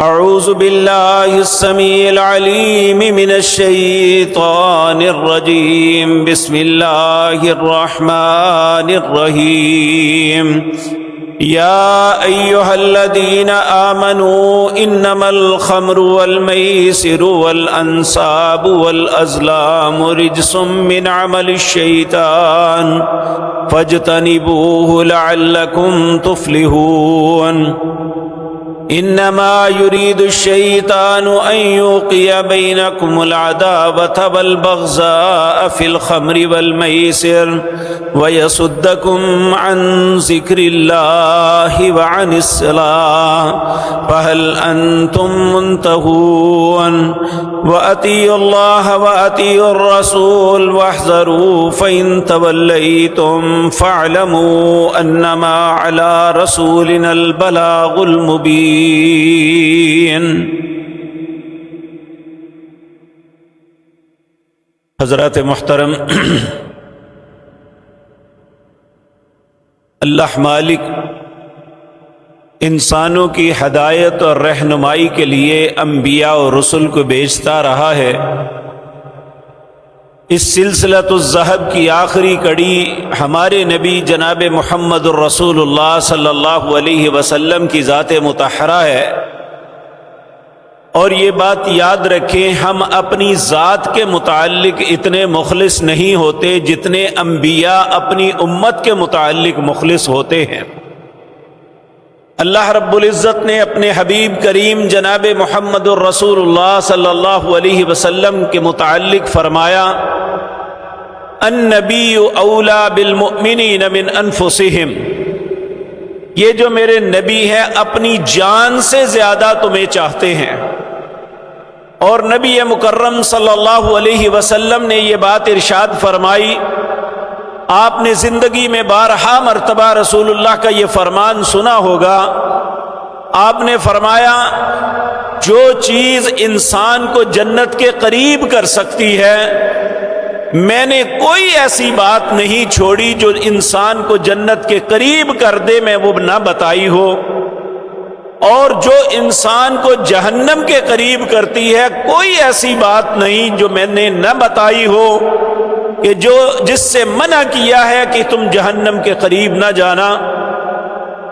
اعوذ باللہ السمیع العلیم من الشیطان الرجیم بسم اللہ الرحمن الرحیم یا ایہا الذین آمنوا انما الخمر والمیسر والانصاب والازلام رجس من عمل الشیطان فاجتنبوه لعلکم تفلحون انما يريد الشيطان ان يوقع بينكم العداوة والبغضاء في الخمر والميسر ويصدكم عن ذكر الله وعن الصلاة فهل انتم منتهون وأطيعوا الله وأطيعوا الرسول واحذروا فإن توليتم فاعلموا انما على رسولنا البلاغ المبين۔ حضرات محترم، اللہ مالک انسانوں کی ہدایت اور رہنمائی کے لیے انبیاء اور رسل کو بھیجتا رہا ہے۔ اس سلسلۃ الذہب کی آخری کڑی ہمارے نبی جناب محمد الرسول اللہ صلی اللہ علیہ وسلم کی ذات مطہرہ ہے، اور یہ بات یاد رکھیں، ہم اپنی ذات کے متعلق اتنے مخلص نہیں ہوتے جتنے انبیاء اپنی امت کے متعلق مخلص ہوتے ہیں۔ اللہ رب العزت نے اپنے حبیب کریم جناب محمد الرسول اللہ صلی اللہ علیہ وسلم کے متعلق فرمایا، النبی اولا بالمؤمنین من انفسہم، یہ جو میرے نبی ہیں اپنی جان سے زیادہ تمہیں چاہتے ہیں۔ اور نبی مکرم صلی اللہ علیہ وسلم نے یہ بات ارشاد فرمائی، آپ نے زندگی میں بارہا مرتبہ رسول اللہ کا یہ فرمان سنا ہوگا۔ آپ نے فرمایا، جو چیز انسان کو جنت کے قریب کر سکتی ہے، میں نے کوئی ایسی بات نہیں چھوڑی جو انسان کو جنت کے قریب کر دے میں وہ نہ بتائی ہو، اور جو انسان کو جہنم کے قریب کرتی ہے کوئی ایسی بات نہیں جو میں نے نہ بتائی ہو کہ جس سے منع کیا ہے کہ تم جہنم کے قریب نہ جانا۔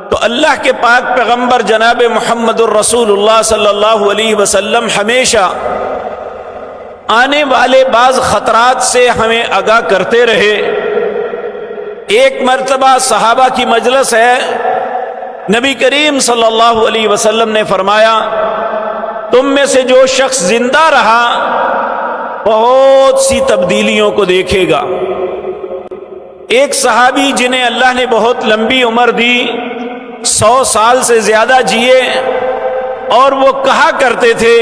تو اللہ کے پاک پیغمبر جناب محمد الرسول اللہ صلی اللہ علیہ وسلم ہمیشہ آنے والے بعض خطرات سے ہمیں آگاہ کرتے رہے۔ ایک مرتبہ صحابہ کی مجلس ہے، نبی کریم صلی اللہ علیہ وسلم نے فرمایا، تم میں سے جو شخص زندہ رہا بہت سی تبدیلیوں کو دیکھے گا۔ ایک صحابی جنہیں اللہ نے بہت لمبی عمر دی، 100 سال سے زیادہ جیے، اور وہ کہا کرتے تھے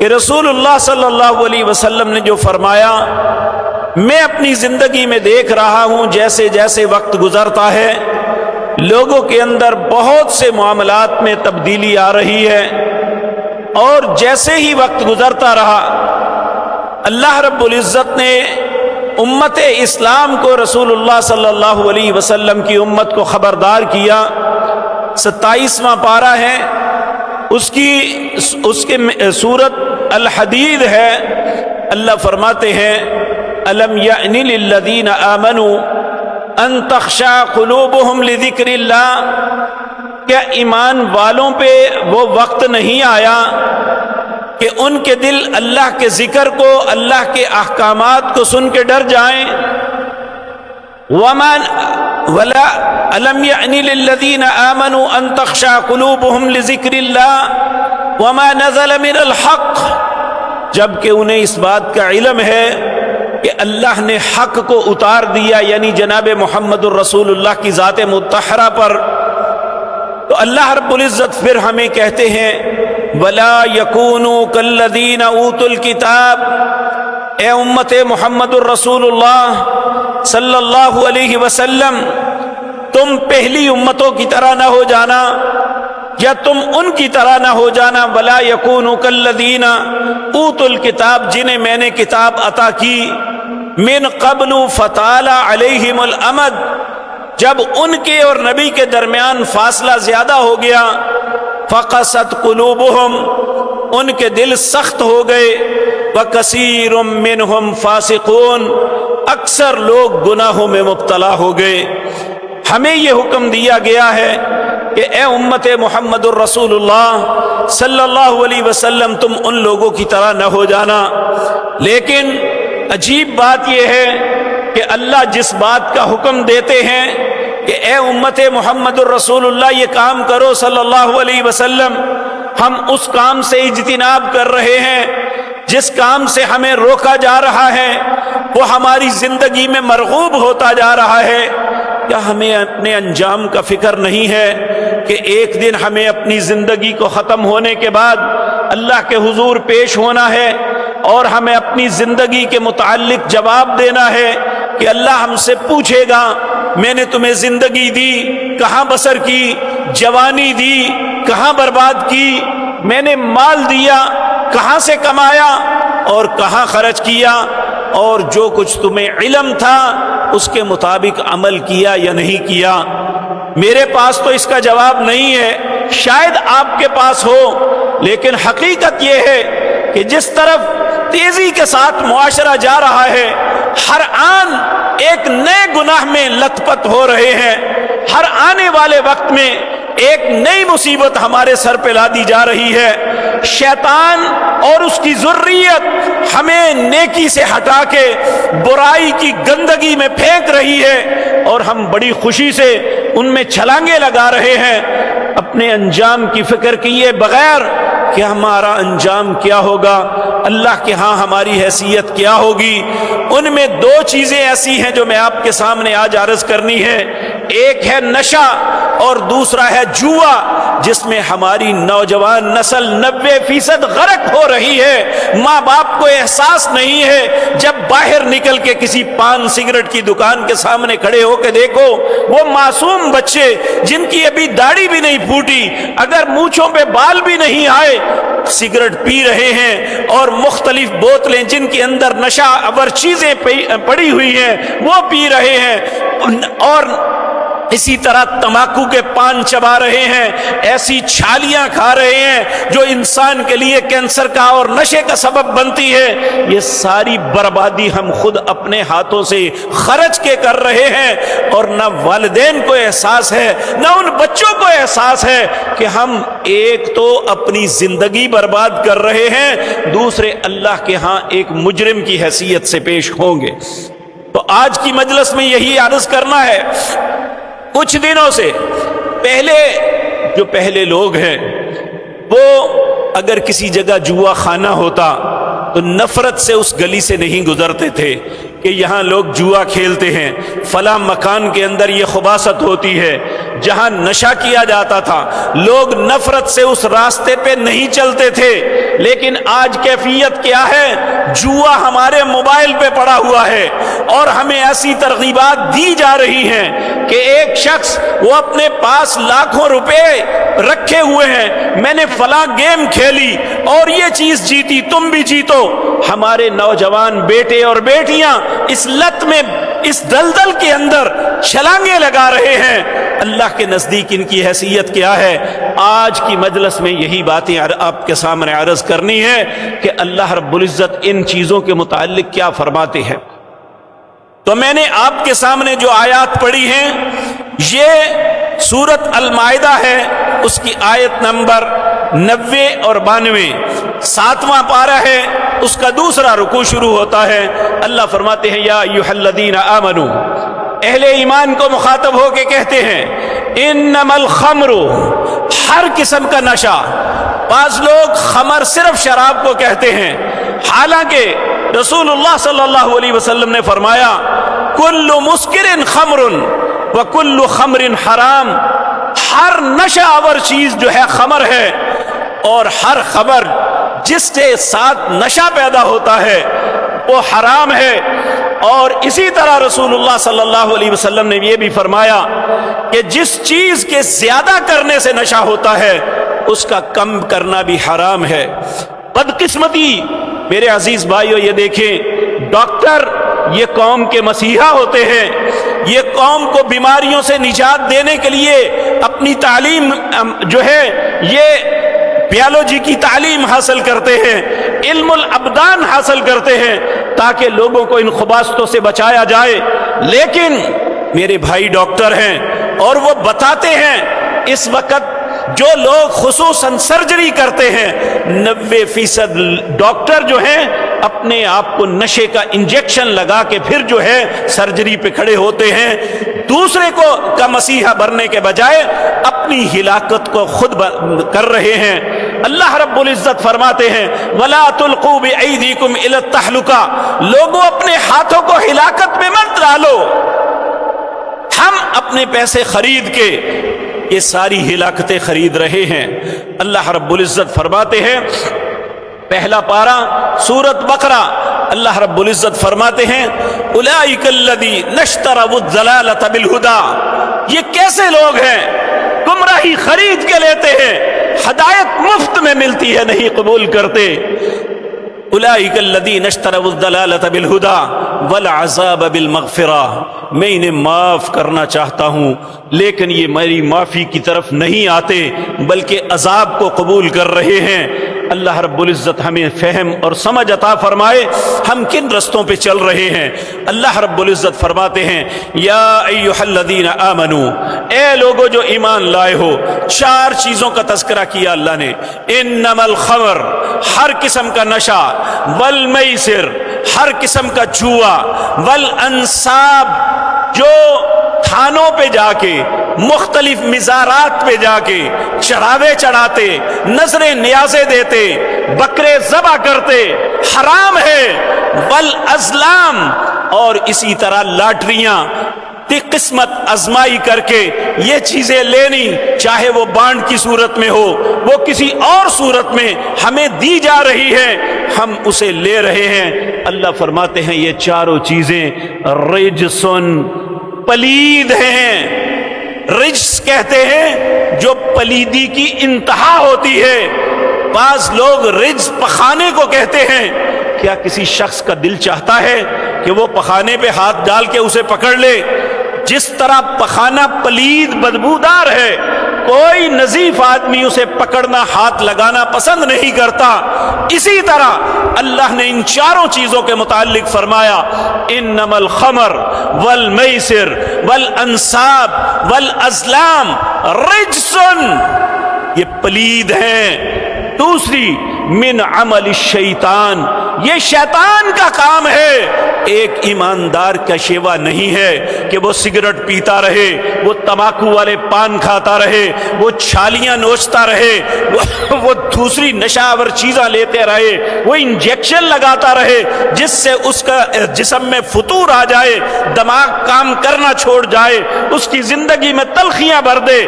کہ رسول اللہ صلی اللہ علیہ وسلم نے جو فرمایا، میں اپنی زندگی میں دیکھ رہا ہوں جیسے جیسے وقت گزرتا ہے لوگوں کے اندر بہت سے معاملات میں تبدیلی آ رہی ہے، اور جیسے ہی وقت گزرتا رہا اللہ رب العزت نے امت اسلام کو رسول اللہ صلی اللہ علیہ وسلم کی امت کو خبردار کیا۔ 27واں پارہ ہے، اس کے سورت الحدید ہے۔ اللہ فرماتے ہیں، الم یعن للذین آمنوا ان تخشع قلوبہم لذکر اللہ، کیا ایمان والوں پہ وہ وقت نہیں آیا کہ ان کے دل اللہ کے ذکر کو، اللہ کے احکامات کو سن کے ڈر جائیں؟ ولا الم یعن للذین آمنوا ان تخشع قلوبہم لذکر اللہ وما نزل من الحق، جبکہ انہیں اس بات کا علم ہے کہ اللہ نے حق کو اتار دیا، یعنی جناب محمد الرسول اللہ کی ذات مطہرہ پر۔ تو اللہ رب العزت پھر ہمیں کہتے ہیں، وَلَا يَكُونُوا كَالَّذِينَ أُوتُوا الْكِتَابَ، اے امت محمد الرسول اللہ صلی اللہ علیہ وسلم، تم پہلی امتوں کی طرح نہ ہو جانا، یا تم ان کی طرح نہ ہو جانا۔ وَلَا يَكُونُوا كَالَّذِينَ أُوتُوا الْكِتَابَ، جنہیں میں نے کتاب عطا کی، من قبل فطال علیہم الامد، جب ان کے اور نبی کے درمیان فاصلہ زیادہ ہو گیا، فقست قلوبہم، ان کے دل سخت ہو گئے، وکثیر منہم فاسقون، اکثر لوگ گناہوں میں مبتلا ہو گئے۔ ہمیں یہ حکم دیا گیا ہے کہ اے امت محمد الرسول اللہ صلی اللہ علیہ وسلم، تم ان لوگوں کی طرح نہ ہو جانا۔ لیکن عجیب بات یہ ہے کہ اللہ جس بات کا حکم دیتے ہیں کہ اے امت محمد الرسول اللہ یہ کام کرو صلی اللہ علیہ وسلم، ہم اس کام سے اجتناب کر رہے ہیں۔ جس کام سے ہمیں روکا جا رہا ہے وہ ہماری زندگی میں مرغوب ہوتا جا رہا ہے۔ کیا ہمیں اپنے انجام کا فکر نہیں ہے کہ ایک دن ہمیں اپنی زندگی کو ختم ہونے کے بعد اللہ کے حضور پیش ہونا ہے اور ہمیں اپنی زندگی کے متعلق جواب دینا ہے کہ اللہ ہم سے پوچھے گا میں نے تمہیں زندگی دی کہاں بسر کی، جوانی دی کہاں برباد کی، میں نے مال دیا کہاں سے کمایا اور کہاں خرچ کیا، اور جو کچھ تمہیں علم تھا اس کے مطابق عمل کیا یا نہیں کیا۔ میرے پاس تو اس کا جواب نہیں ہے، شاید آپ کے پاس ہو، لیکن حقیقت یہ ہے کہ جس طرف تیزی کے ساتھ معاشرہ جا رہا ہے، ہر آن ایک نئے گناہ میں لت پت ہو رہے ہیں، ہر آنے والے وقت میں ایک نئی مصیبت ہمارے سر پہ لا دی جا رہی ہے۔ شیطان اور اس کی ذریت ہمیں نیکی سے ہٹا کے برائی کی گندگی میں پھینک رہی ہے اور ہم بڑی خوشی سے ان میں چھلانگیں لگا رہے ہیں، اپنے انجام کی فکر کیے بغیر کہ ہمارا انجام کیا ہوگا، اللہ کے ہاں ہماری حیثیت کیا ہوگی۔ ان میں دو چیزیں ایسی ہیں جو میں آپ کے سامنے آج عرض کرنی ہے، ایک ہے نشہ اور دوسرا ہے جوا، جس میں ہماری نوجوان نسل 90% غرق ہو رہی ہے۔ ماں باپ کو احساس نہیں ہے، جب باہر نکل کے کسی پان سگریٹ کی دکان کے سامنے کھڑے ہو کے دیکھو، وہ معصوم بچے جن کی ابھی داڑھی بھی نہیں پھوٹی، اگر مونچھوں پہ بال بھی نہیں آئے، سگریٹ پی رہے ہیں، اور مختلف بوتلیں جن کے اندر نشہ آور چیزیں پڑی ہوئی ہیں وہ پی رہے ہیں، اور اسی طرح تمباکو کے پان چبا رہے ہیں، ایسی چھالیاں کھا رہے ہیں جو انسان کے لیے کینسر کا اور نشے کا سبب بنتی ہے۔ یہ ساری بربادی ہم خود اپنے ہاتھوں سے خرچ کے کر رہے ہیں، اور نہ والدین کو احساس ہے نہ ان بچوں کو احساس ہے کہ ہم ایک تو اپنی زندگی برباد کر رہے ہیں، دوسرے اللہ کے ہاں ایک مجرم کی حیثیت سے پیش ہوں گے۔ تو آج کی مجلس میں یہی عرض کرنا ہے، کچھ دنوں سے پہلے لوگ ہیں وہ اگر کسی جگہ جوا خانہ ہوتا تو نفرت سے اس گلی سے نہیں گزرتے تھے کہ یہاں لوگ جوا کھیلتے ہیں، فلاں مکان کے اندر یہ خباثت ہوتی ہے، جہاں نشہ کیا جاتا تھا لوگ نفرت سے اس راستے پہ نہیں چلتے تھے۔ لیکن آج کیفیت کیا ہے؟ جوا ہمارے موبائل پہ پڑا ہوا ہے، اور ہمیں ایسی ترغیبات دی جا رہی ہیں کہ ایک شخص وہ اپنے پاس لاکھوں روپے رکھے ہوئے ہیں، میں نے فلاں گیم کھیلی اور یہ چیز جیتی، تم بھی جیتو۔ ہمارے نوجوان بیٹے اور بیٹیاں اس لت میں، اس دلدل کے اندر چھلانگیں لگا رہے ہیں۔ اللہ کے نزدیک ان کی حیثیت کیا ہے؟ آج کی مجلس میں یہی باتیں آپ کے سامنے عرض کرنی ہے کہ اللہ رب العزت ان چیزوں کے متعلق کیا فرماتے ہیں۔ تو میں نے آپ کے سامنے جو آیات پڑھی ہیں یہ سورۃ المائدہ ہے، اس کی آیت نمبر 90 اور 92، 7واں پارہ ہے، اس کا دوسرا رکوع شروع ہوتا ہے۔ اللہ فرماتے ہیں یا ایھا الذین آمنو، اہل ایمان کو مخاطب ہو کے کہتے ہیں انما الخمر، ہر قسم کا نشہ۔ بعض لوگ خمر صرف شراب کو کہتے ہیں، حالانکہ رسول اللہ صلی اللہ علیہ وسلم نے فرمایا کل مسکر خمر وکل خمر حرام، ہر نشہ آور چیز جو ہے خمر ہے، اور ہر خمر جس کے ساتھ نشہ پیدا ہوتا ہے وہ حرام ہے۔ اور اسی طرح رسول اللہ صلی اللہ علیہ وسلم نے یہ بھی فرمایا کہ جس چیز کے زیادہ کرنے سے نشہ ہوتا ہے اس کا کم کرنا بھی حرام ہے۔ بدقسمتی میرے عزیز بھائیو، یہ دیکھیں، ڈاکٹر یہ قوم کے مسیحا ہوتے ہیں، یہ قوم کو بیماریوں سے نجات دینے کے لیے اپنی تعلیم جو ہے یہ بیالوجی کی تعلیم حاصل کرتے ہیں، علم الابدان حاصل کرتے ہیں تاکہ لوگوں کو ان خباثتوں سے بچایا جائے۔ لیکن میرے بھائی ڈاکٹر ہیں اور وہ بتاتے ہیں اس وقت جو لوگ خصوصاً سرجری کرتے ہیں 90% ڈاکٹر جو ہیں اپنے آپ کو نشے کا انجیکشن لگا کے پھر جو ہے سرجری پہ کھڑے ہوتے ہیں، دوسرے کو کا مسیحا بننے کے بجائے اپنی ہلاکت کو خود کر رہے ہیں۔ اللہ رب العزت فرماتے ہیں وَلَا تُلْقُوا بِأَيْدِيكُمْ إِلَى التَّهْلُكَةِ، لوگوں اپنے ہاتھوں کو ہلاکت میں مت ڈالو۔ ہم اپنے پیسے خرید کے یہ ساری ہلاکتیں خرید رہے ہیں۔ اللہ رب العزت فرماتے ہیں پہلا پارہ سورۃ بقرہ، اللہ رب العزت فرماتے ہیں اولئک الذین اشتروا الضلالۃ بالہدی، یہ کیسے لوگ ہیں گمراہی خرید کے لیتے ہیں، ہدایت مفت میں ملتی ہے نہیں قبول کرتے۔ اولئک الذین اشتروا الضلالۃ بالہدی والعذاب بالمغفرہ، میں انہیں معاف کرنا چاہتا ہوں لیکن یہ میری معافی کی طرف نہیں آتے بلکہ عذاب کو قبول کر رہے ہیں۔ اللہ رب العزت ہمیں فہم اور سمجھ عطا فرمائے ہم کن رستوں پہ چل رہے ہیں۔ اللہ رب العزت فرماتے ہیں یا ایھا الذین آمنو، اے لوگو جو ایمان لائے ہو، چار چیزوں کا تذکرہ کیا اللہ نے، انما الخمر، ہر قسم کا نشہ، والمیسر، ہر قسم کا جوا، والانصاب، جو تھانوں پہ جا کے مختلف مزارات پہ جا کے چڑھاوے چڑھاتے، نظریں نیازیں دیتے، بکرے ذبح کرتے، حرام ہے۔ والازلام، اور اسی طرح لاٹریاں، قسمت ازمائی کر کے یہ چیزیں لینی، چاہے وہ بانڈ کی صورت میں ہو، وہ کسی اور صورت میں ہمیں دی جا رہی ہے، ہم اسے لے رہے ہیں۔ اللہ فرماتے ہیں یہ چاروں چیزیں رجسن، پلید ہیں۔ رجس کہتے ہیں جو پلیدی کی انتہا ہوتی ہے۔ بعض لوگ رجس پخانے کو کہتے ہیں۔ کیا کسی شخص کا دل چاہتا ہے کہ وہ پخانے پہ ہاتھ ڈال کے اسے پکڑ لے؟ جس طرح پخانہ پلید بدبودار ہے، کوئی نظیف آدمی اسے پکڑنا، ہاتھ لگانا پسند نہیں کرتا، اسی طرح اللہ نے ان چاروں چیزوں کے متعلق فرمایا انما الخمر والمیسر والانصاب والازلام رجسن، یہ پلید ہیں۔ دوسری من عمل الشیطان، یہ شیطان کا کام ہے۔ ایک ایماندار کا شیوا نہیں ہے کہ وہ سگریٹ پیتا رہے، وہ تمباکو والے پان کھاتا رہے، وہ چھالیاں نوچتا رہے، وہ دوسری نشہ آور چیزاں لیتے رہے، وہ انجیکشن لگاتا رہے جس سے اس کا جسم میں فتور آ جائے، دماغ کام کرنا چھوڑ جائے، اس کی زندگی میں تلخیاں بھر دے۔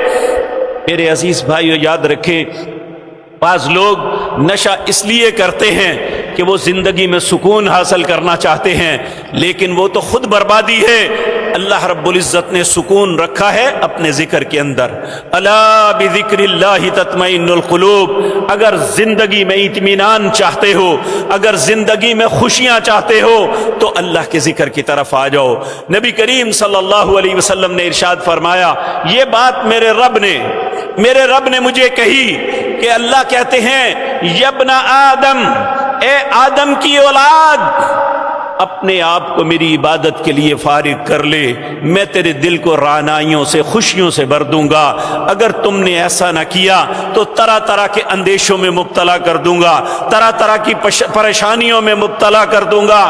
میرے عزیز بھائیو یاد رکھیں، بعض لوگ نشہ اس لیے کرتے ہیں کہ وہ زندگی میں سکون حاصل کرنا چاہتے ہیں، لیکن وہ تو خود بربادی ہے۔ اللہ رب العزت نے سکون رکھا ہے اپنے ذکر کے اندر، الا بذکر اللہ تطمئن القلوب۔ اگر زندگی میں اطمینان چاہتے ہو، اگر زندگی میں خوشیاں چاہتے ہو تو اللہ کے ذکر کی طرف آ جاؤ۔ نبی کریم صلی اللہ علیہ وسلم نے ارشاد فرمایا، یہ بات میرے رب نے مجھے کہی کہ اللہ کہتے ہیں یبن آدم، اے آدم کی اولاد، اپنے آپ کو میری عبادت کے لیے فارغ کر لے، میں تیرے دل کو رعنائیوں سے، خوشیوں سے بھر دوں گا۔ اگر تم نے ایسا نہ کیا تو طرح طرح کے اندیشوں میں مبتلا کر دوں گا، طرح طرح کی پریشانیوں میں مبتلا کر دوں گا،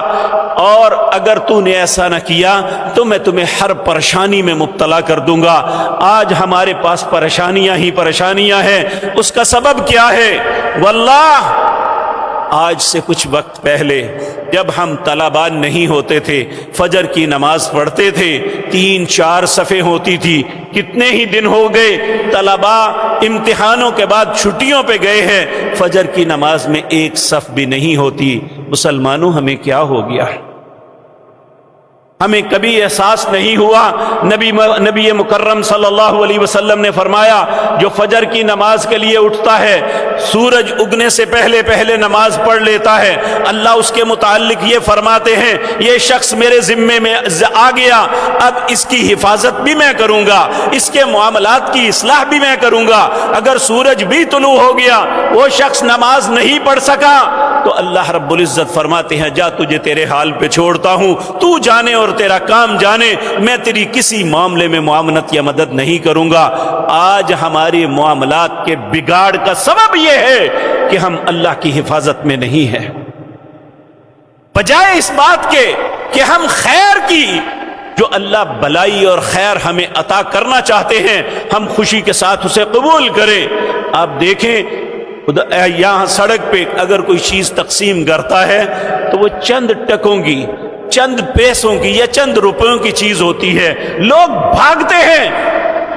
اور اگر تو نے ایسا نہ کیا تو میں تمہیں ہر پریشانی میں مبتلا کر دوں گا۔ آج ہمارے پاس پریشانیاں ہی پریشانیاں ہیں، اس کا سبب کیا ہے؟ واللہ آج سے کچھ وقت پہلے جب ہم طلباء نہیں ہوتے تھے، فجر کی نماز پڑھتے تھے، 3-4 صفیں ہوتی تھی۔ کتنے ہی دن ہو گئے طلباء امتحانوں کے بعد چھٹیوں پہ گئے ہیں، فجر کی نماز میں ایک صف بھی نہیں ہوتی۔ مسلمانوں ہمیں کیا ہو گیا؟ ہمیں کبھی احساس نہیں ہوا۔ نبی مکرم صلی اللہ علیہ وسلم نے فرمایا جو فجر کی نماز کے لیے اٹھتا ہے، سورج اگنے سے پہلے پہلے نماز پڑھ لیتا ہے، اللہ اس کے متعلق یہ فرماتے ہیں یہ شخص میرے ذمے میں آ گیا، اب اس کی حفاظت بھی میں کروں گا، اس کے معاملات کی اصلاح بھی میں کروں گا۔ اگر سورج بھی طلوع ہو گیا، وہ شخص نماز نہیں پڑھ سکا، تو اللہ رب العزت فرماتے ہیں جا تجھے تیرے حال پہ چھوڑتا ہوں، تو جانے اور تیرا کام جانے، میں تیری کسی معاملے میں معاونت یا مدد نہیں کروں گا۔ آج ہمارے معاملات کے بگاڑ کا سبب یہ ہے کہ ہم اللہ کی حفاظت میں نہیں ہیں، بجائے اس بات کے کہ ہم خیر کی جو اللہ بلائی اور خیر ہمیں عطا کرنا چاہتے ہیں ہم خوشی کے ساتھ اسے قبول کریں۔ آپ دیکھیں یہاں سڑک پہ اگر کوئی چیز تقسیم کرتا ہے تو وہ چند ٹکوں کی، چند پیسوں کی یا چند روپیوں کی چیز ہوتی ہے، لوگ بھاگتے ہیں،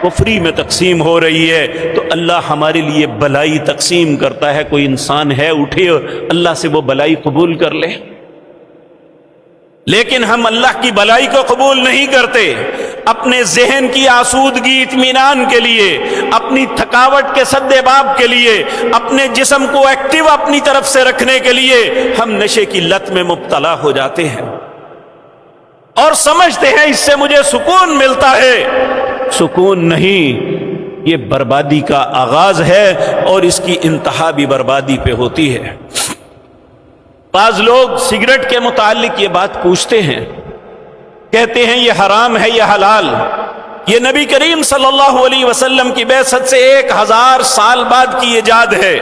وہ فری میں تقسیم ہو رہی ہے، تو اللہ ہمارے لیے بلائی تقسیم کرتا ہے۔ کوئی انسان ہے اٹھے اور اللہ سے وہ بلائی قبول کر لے، لیکن ہم اللہ کی بلائی کو قبول نہیں کرتے۔ اپنے ذہن کی آسودگی اطمینان کے لیے، اپنی تھکاوٹ کے سدباب کے لیے، اپنے جسم کو ایکٹیو اپنی طرف سے رکھنے کے لیے ہم نشے کی لت میں مبتلا ہو جاتے ہیں اور سمجھتے ہیں اس سے مجھے سکون ملتا ہے۔ سکون نہیں، یہ بربادی کا آغاز ہے اور اس کی انتہا بھی بربادی پہ ہوتی ہے۔ بعض لوگ سگریٹ کے متعلق یہ بات پوچھتے ہیں، کہتے ہیں یہ حرام ہے یا حلال؟ یہ نبی کریم صلی اللہ علیہ وسلم کی بعثت سے 1000 سال بعد کی ایجاد ہے،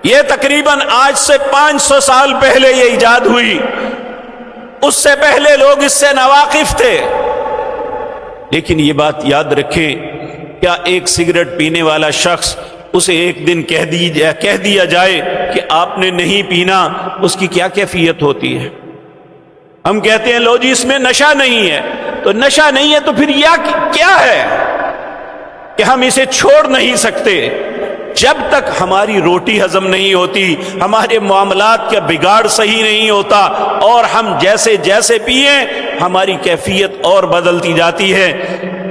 یہ تقریباً آج سے 500 سال پہلے یہ ایجاد ہوئی، اس سے پہلے لوگ اس سے ناواقف تھے۔ لیکن یہ بات یاد رکھیں، کیا ایک سگریٹ پینے والا شخص اسے ایک دن کہہ دیا جائے کہ آپ نے نہیں پینا، اس کی کیا کیفیت ہوتی ہے؟ ہم کہتے ہیں لو جی اس میں نشہ نہیں ہے، تو نشہ نہیں ہے تو پھر یہ کیا ہے کہ ہم اسے چھوڑ نہیں سکتے؟ جب تک ہماری روٹی ہضم نہیں ہوتی، ہمارے معاملات کا بگاڑ صحیح نہیں ہوتا اور ہم جیسے جیسے پئیں ہماری کیفیت اور بدلتی جاتی ہے۔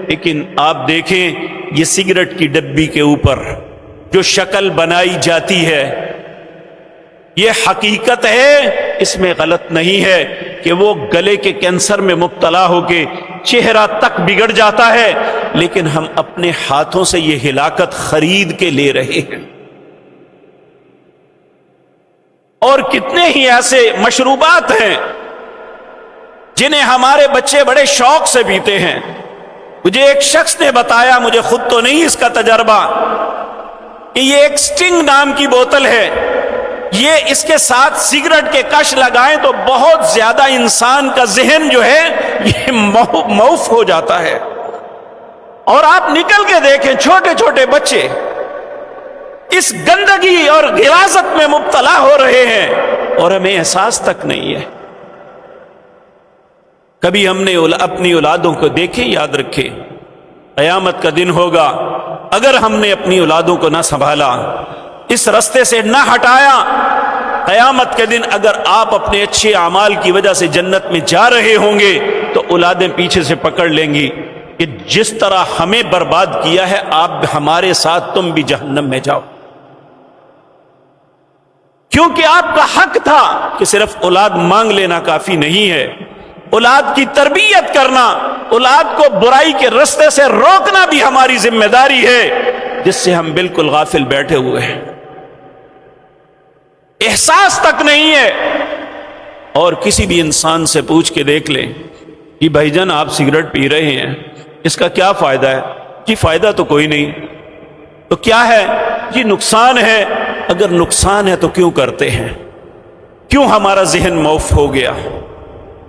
لیکن آپ دیکھیں یہ سگریٹ کی ڈبی کے اوپر جو شکل بنائی جاتی ہے یہ حقیقت ہے، اس میں غلط نہیں ہے کہ وہ گلے کے کینسر میں مبتلا ہو کے چہرہ تک بگڑ جاتا ہے، لیکن ہم اپنے ہاتھوں سے یہ ہلاکت خرید کے لے رہے ہیں۔ اور کتنے ہی ایسے مشروبات ہیں جنہیں ہمارے بچے بڑے شوق سے پیتے ہیں۔ مجھے ایک شخص نے بتایا، مجھے خود تو نہیں اس کا تجربہ، کہ یہ ایک سٹنگ نام کی بوتل ہے، یہ اس کے ساتھ سگریٹ کے کش لگائیں تو بہت زیادہ انسان کا ذہن جو ہے یہ موف ہو جاتا ہے۔ اور آپ نکل کے دیکھیں چھوٹے چھوٹے بچے اس گندگی اور غلاظت میں مبتلا ہو رہے ہیں اور ہمیں احساس تک نہیں ہے۔ کبھی ہم نے اپنی اولادوں کو دیکھے، یاد رکھے قیامت کا دن ہوگا، اگر ہم نے اپنی اولادوں کو نہ سنبھالا، اس رستے سے نہ ہٹایا، قیامت کے دن اگر آپ اپنے اچھے اعمال کی وجہ سے جنت میں جا رہے ہوں گے تو اولادیں پیچھے سے پکڑ لیں گی کہ جس طرح ہمیں برباد کیا ہے آپ ہمارے ساتھ تم بھی جہنم میں جاؤ، کیونکہ آپ کا حق تھا کہ صرف اولاد مانگ لینا کافی نہیں ہے، اولاد کی تربیت کرنا، اولاد کو برائی کے رستے سے روکنا بھی ہماری ذمہ داری ہے، جس سے ہم بالکل غافل بیٹھے ہوئے ہیں، احساس تک نہیں ہے۔ اور کسی بھی انسان سے پوچھ کے دیکھ لیں کہ بھائی جان آپ سگریٹ پی رہے ہیں، اس کا کیا فائدہ ہے؟ جی فائدہ تو کوئی نہیں۔ تو کیا ہے؟ جی نقصان ہے۔ اگر نقصان ہے تو کیوں کرتے ہیں؟ کیوں ہمارا ذہن موف ہو گیا؟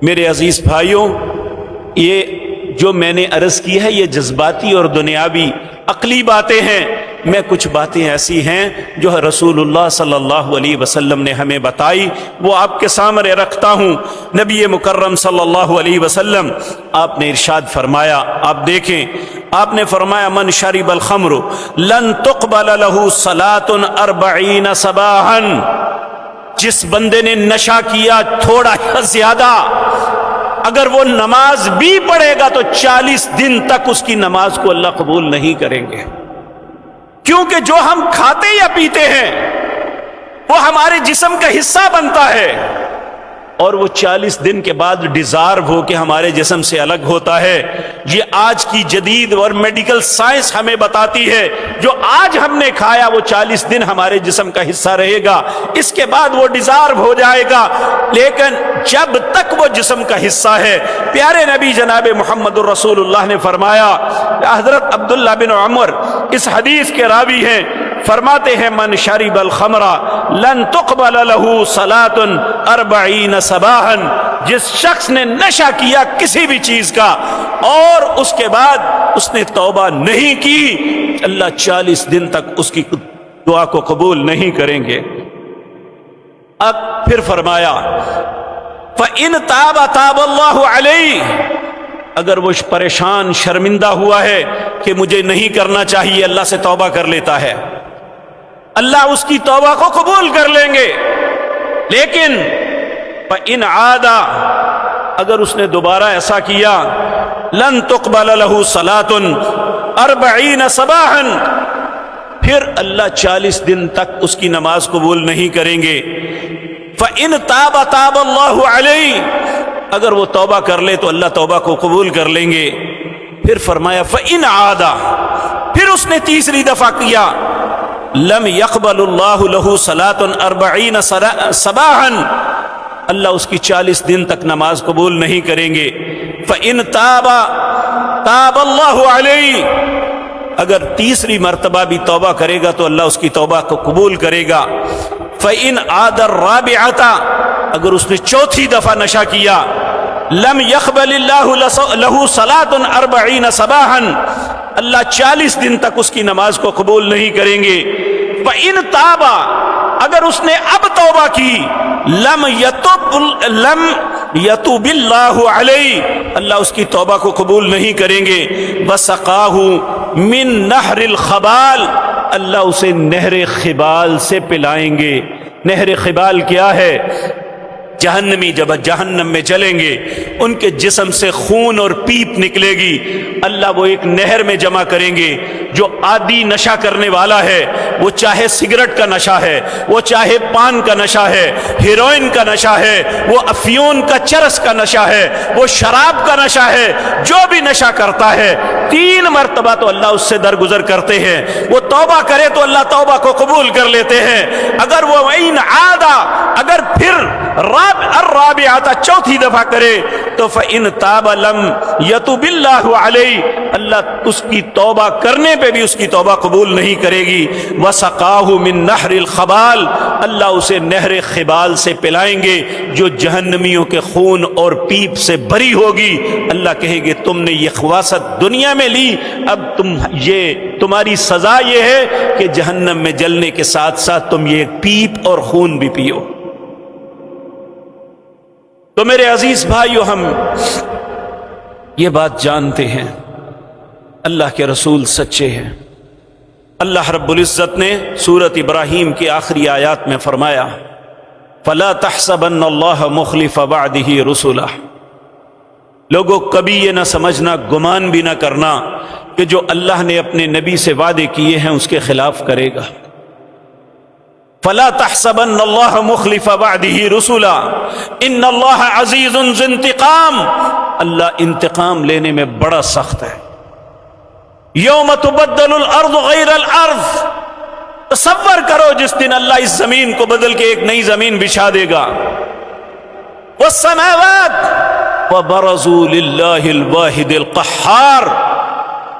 میرے عزیز بھائیوں، یہ جو میں نے عرض کی ہے یہ جذباتی اور دنیاوی عقلی باتیں ہیں۔ میں کچھ باتیں ایسی ہیں جو رسول اللہ صلی اللہ علیہ وسلم نے ہمیں بتائی، وہ آپ کے سامنے رکھتا ہوں۔ نبی مکرم صلی اللہ علیہ وسلم آپ نے ارشاد فرمایا، آپ دیکھیں، آپ نے فرمایا من شرب الخمر لن تقبل له صلاة 40 صباحا، جس بندے نے نشہ کیا تھوڑا یا زیادہ، اگر وہ نماز بھی پڑھے گا تو 40 دن تک اس کی نماز کو اللہ قبول نہیں کریں گے، کیونکہ جو ہم کھاتے یا پیتے ہیں وہ ہمارے جسم کا حصہ بنتا ہے، اور وہ 40 دن کے بعد ڈیزارو ہو کے ہمارے جسم سے الگ ہوتا ہے۔ یہ آج کی جدید اور میڈیکل سائنس ہمیں بتاتی ہے، جو آج ہم نے کھایا وہ 40 دن ہمارے جسم کا حصہ رہے گا، اس کے بعد وہ ڈیزارو ہو جائے گا، لیکن جب تک وہ جسم کا حصہ ہے۔ پیارے نبی جناب محمد الرسول اللہ نے فرمایا، حضرت عبداللہ بن عمر اس حدیث کے راوی ہیں، فرماتے ہیں من شرب الخمر لن تقبل له صلاة 40 صباحا، جس شخص نے نشہ کیا کسی بھی چیز کا اور اس کے بعد اس نے توبہ نہیں کی، اللہ 40 دن تک اس کی دعا کو قبول نہیں کریں گے۔ اب پھر فرمایا فَإِن تَابَ تَابَ اللَّهُ عَلَيْهِ، اگر وہ پریشان شرمندہ ہوا ہے کہ مجھے نہیں کرنا چاہیے، اللہ سے توبہ کر لیتا ہے، اللہ اس کی توبہ کو قبول کر لیں گے۔ لیکن فَإِنْ عَادَ، اگر اس نے دوبارہ ایسا کیا، لَن تُقْبَلَ لَهُ صَلَاةٌ 40 صباحا، پھر اللہ 40 دن تک اس کی نماز قبول نہیں کریں گے۔ فَإِنْ تَابَ تَابَ اللَّهُ عَلَيْهِ، اگر وہ توبہ کر لے تو اللہ توبہ کو قبول کر لیں گے۔ پھر فرمایا فَإِنْ عَادَ، پھر اس نے تیسری دفعہ کیا، لم يقبل اللہ له صلاة 40 صباحا، اللہ اس کی 40 دن تک نماز قبول نہیں کریں گے۔ فَإِنْ تَابَ تَابَ اللَّهُ عَلَيْهِ، اگر تیسری مرتبہ بھی توبہ کرے گا تو اللہ اس کی توبہ کو قبول کرے گا۔ فَإِنْ عَادَ الرَّابِعَةَ، اگر اس نے چوتھی دفعہ نشہ کیا، لم يقبل اللہ له صلاة 40 صباحا، اللہ 40 دن تک اس کی نماز کو قبول نہیں کریں گے۔ فَإِنْ تَابَ، اگر اس نے اب توبہ کی، لم یتوب اللہ علیہ، اللہ اس کی توبہ کو قبول نہیں کریں گے۔ وَسَقَاهُ مِن نَحْرِ الْخَبَالِ، اللہ اسے نہر خبال سے پلائیں گے۔ نہر خبال کیا ہے؟ جہنمی جب جہنم میں چلیں گے ان کے جسم سے خون اور پیپ نکلے گی، اللہ وہ ایک نہر میں جمع کریں گے۔ جو عادی نشہ کرنے والا ہے، وہ چاہے سگریٹ کا نشہ ہے، وہ چاہے پان کا نشہ ہے، ہیروئن کا نشہ ہے، وہ افیون کا چرس کا نشہ ہے، وہ شراب کا نشہ ہے، جو بھی نشہ کرتا ہے 3 مرتبہ تو اللہ اس سے درگزر کرتے ہیں۔ وہ توبہ کرے تو اللہ توبہ کو قبول کر لیتے ہیں۔ اگر وہ وَإِنْ عَادَ، اگر پھر الرابعہ چوتھی دفعہ کرے تو فَإِنْ تَابَ لَمْ يَتُبِ اللَّهُ عَلَيْهِ، اللہ اس کی توبہ کرنے پہ بھی اس کی توبہ قبول نہیں کرے گی۔ وَسَقَاهُ مِن نَحْرِ الْخَبَالِ، اللہ اسے نہر خبال سے پلائیں گے جو جہنمیوں کے خون اور پیپ سے بری ہوگی۔ اللہ کہے گے تم نے یہ خواصت دنیا میں لی، اب تمہاری سزا یہ ہے کہ جہنم میں جلنے کے ساتھ ساتھ تم یہ پیپ اور خون بھی پیو۔ تو میرے عزیز بھائیو، ہم یہ بات جانتے ہیں اللہ کے رسول سچے ہیں۔ اللہ رب العزت نے سورۃ ابراہیم کی آخری آیات میں فرمایا فَلَا تَحْسَبَنَّ اللَّهَ مُخْلِفَ بَعْدِهِ رُسُلَهُ، لوگوں کبھی یہ نہ سمجھنا، گمان بھی نہ کرنا کہ جو اللہ نے اپنے نبی سے وعدے کیے ہیں اس کے خلاف کرے گا۔ فَلَا تَحْسَبَنَّ اللَّهَ مُخْلِفَ بَعْدِهِ رُسُلًا إِنَّ اللَّهَ عَزِيزٌ ذُو انتقام، اللہ انتقام لینے میں بڑا سخت ہے۔ یوم تبدل الارض غیر الارض، تصور کرو جس دن اللہ اس زمین کو بدل کے ایک نئی زمین بچھا دے گا۔ والسماوات وبرزوا للہ الواحد القہار،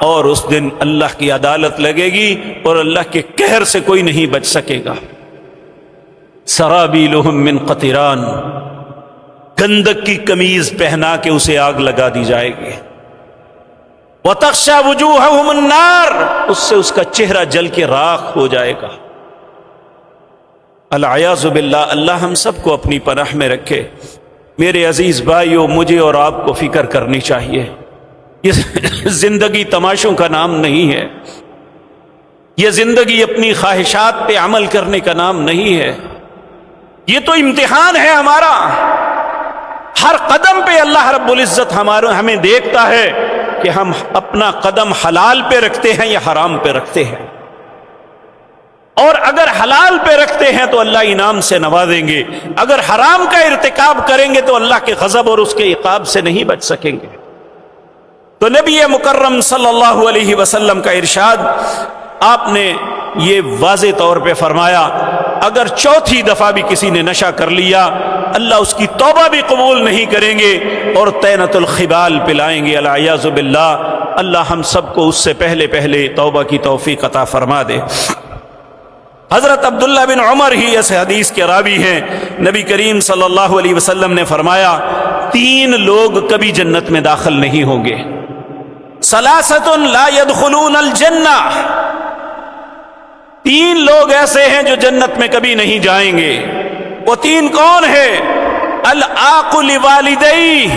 اور اس دن اللہ کی عدالت لگے گی اور اللہ کے قہر سے کوئی نہیں بچ سکے گا۔ سرابیلہم من قطران، گندک کی قمیض پہنا کے اسے آگ لگا دی جائے گی۔ وَتَغْشَى وُجُوهَهُمُ النَّارُ، اس سے اس کا چہرہ جل کے راکھ ہو جائے گا۔ العیاذ باللہ، اللہ ہم سب کو اپنی پناہ میں رکھے۔ میرے عزیز بھائیو، مجھے اور آپ کو فکر کرنی چاہیے، یہ زندگی تماشوں کا نام نہیں ہے، یہ زندگی اپنی خواہشات پہ عمل کرنے کا نام نہیں ہے، یہ تو امتحان ہے ہمارا۔ ہر قدم پہ اللہ رب العزت ہمیں دیکھتا ہے کہ ہم اپنا قدم حلال پہ رکھتے ہیں یا حرام پہ رکھتے ہیں، اور اگر حلال پہ رکھتے ہیں تو اللہ انعام سے نوازیں گے، اگر حرام کا ارتکاب کریں گے تو اللہ کے غضب اور اس کے عقاب سے نہیں بچ سکیں گے۔ تو نبی مکرم صلی اللہ علیہ وسلم کا ارشاد، آپ نے یہ واضح طور پہ فرمایا، اگر چوتھی دفعہ بھی کسی نے نشہ کر لیا اللہ اس کی توبہ بھی قبول نہیں کریں گے اور طینۃ الخبال پلائیں گے، العیاذ باللہ۔ اللہ ہم سب کو اس سے پہلے توبہ کی توفیق عطا فرما دے۔ حضرت عبداللہ بن عمر ہی اس حدیث کے راوی ہیں، نبی کریم صلی اللہ علیہ وسلم نے فرمایا 3 لوگ کبھی جنت میں داخل نہیں ہوں گے، ثلاثۃ لا يدخلون الجنہ، 3 لوگ ایسے ہیں جو جنت میں کبھی نہیں جائیں گے۔ وہ 3 کون ہیں؟ العاق لوالدیہ،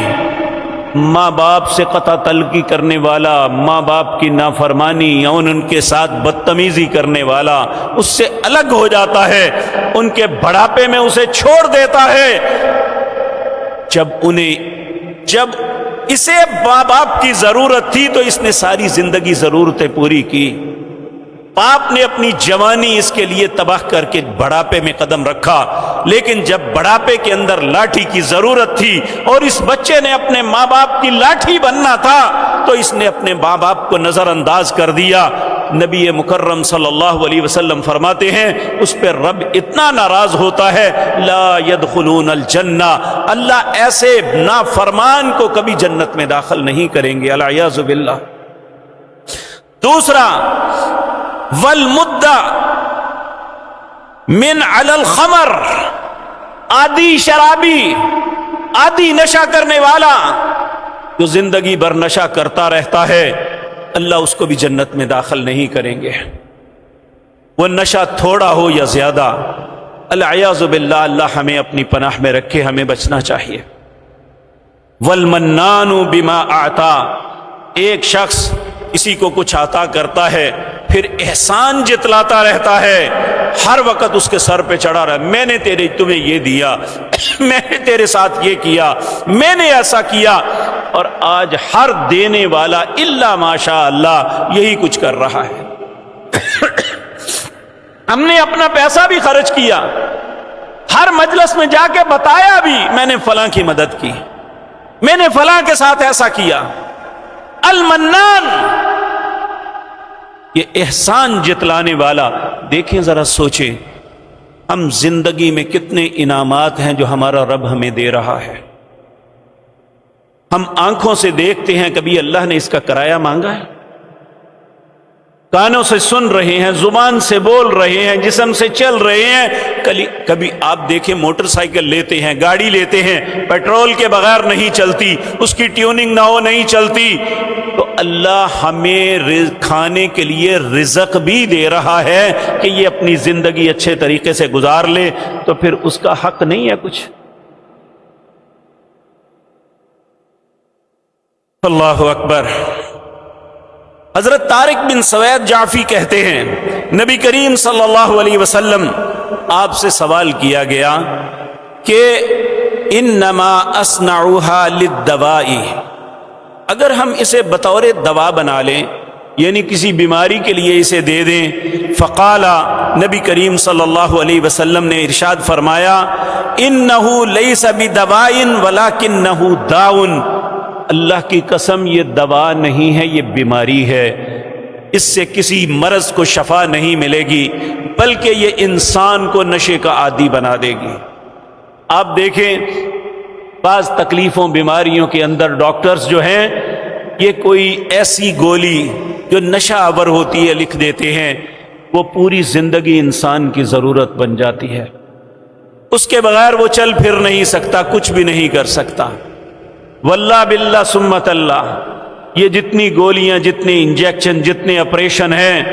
ماں باپ سے قطع تعلقی کرنے والا، ماں باپ کی نافرمانی یا ان کے ساتھ بدتمیزی کرنے والا، اس سے الگ ہو جاتا ہے، ان کے بڑھاپے میں اسے چھوڑ دیتا ہے۔ جب اسے ماں باپ کی ضرورت تھی تو اس نے ساری زندگی ضرورتیں پوری کی، باپ نے اپنی جوانی اس کے لیے تباہ کر کے بڑھاپے میں قدم رکھا، لیکن جب بڑھاپے کے اندر لاٹھی کی ضرورت تھی اور اس بچے نے اپنے ماں باپ کی لاٹھی بننا تھا تو اس نے اپنے ماں باپ کو نظر انداز کر دیا۔ نبی مکرم صلی اللہ علیہ وسلم فرماتے ہیں اس پہ رب اتنا ناراض ہوتا ہے، لا يدخلون الجنہ، اللہ ایسے نافرمان کو کبھی جنت میں داخل نہیں کریں گے، العیاذ باللہ۔ دوسرا، والمدہ من علی الخمر، عادی شرابی، عادی نشہ کرنے والا جو زندگی بھر نشہ کرتا رہتا ہے، اللہ اس کو بھی جنت میں داخل نہیں کریں گے، وہ نشہ تھوڑا ہو یا زیادہ، العیاذ باللہ۔ اللہ ہمیں اپنی پناہ میں رکھے، ہمیں بچنا چاہیے۔ والمنان بما اعطا، ایک شخص کسی کو کچھ عطا کرتا ہے پھر احسان جتلاتا رہتا ہے، ہر وقت اس کے سر پہ چڑھا رہا ہے، میں نے تمہیں یہ دیا، میں نے تیرے ساتھ یہ کیا، میں نے ایسا کیا، اور آج ہر دینے والا الا ماشاء اللہ یہی کچھ کر رہا ہے۔ ہم نے اپنا پیسہ بھی خرچ کیا، ہر مجلس میں جا کے بتایا بھی میں نے فلاں کی مدد کی، میں نے فلاں کے ساتھ ایسا کیا۔ المنان، یہ احسان جتلانے والا۔ دیکھیں ذرا سوچیں، ہم زندگی میں کتنے انعامات ہیں جو ہمارا رب ہمیں دے رہا ہے، ہم آنکھوں سے دیکھتے ہیں، کبھی اللہ نے اس کا کرایہ مانگا ہے؟ کانوں سے سن رہے ہیں، زبان سے بول رہے ہیں، جسم سے چل رہے ہیں، کبھی آپ دیکھیں موٹر سائیکل لیتے ہیں، گاڑی لیتے ہیں، پیٹرول کے بغیر نہیں چلتی، اس کی ٹیوننگ نہ ہو نہیں چلتی، تو اللہ ہمیں کھانے کے لیے رزق بھی دے رہا ہے کہ یہ اپنی زندگی اچھے طریقے سے گزار لے، تو پھر اس کا حق نہیں ہے کچھ؟ اللہ اکبر۔ حضرت طارق بن سوید جعفی کہتے ہیں نبی کریم صلی اللہ علیہ وسلم آپ سے سوال کیا گیا کہ انما اصنعها للدواء، اگر ہم اسے بطور دوا بنا لیں، یعنی کسی بیماری کے لیے اسے دے دیں، فقال، نبی کریم صلی اللہ علیہ وسلم نے ارشاد فرمایا انہ لیس بدواء ولکنہ داء، اللہ کی قسم یہ دوا نہیں ہے، یہ بیماری ہے، اس سے کسی مرض کو شفا نہیں ملے گی، بلکہ یہ انسان کو نشے کا عادی بنا دے گی۔ آپ دیکھیں بعض تکلیفوں بیماریوں کے اندر ڈاکٹرز جو ہیں یہ کوئی ایسی گولی جو نشہ آور ہوتی ہے لکھ دیتے ہیں، وہ پوری زندگی انسان کی ضرورت بن جاتی ہے، اس کے بغیر وہ چل پھر نہیں سکتا، کچھ بھی نہیں کر سکتا۔ واللہ باللہ سمت اللہ، یہ جتنی گولیاں، جتنے انجیکشن، جتنے آپریشن ہیں،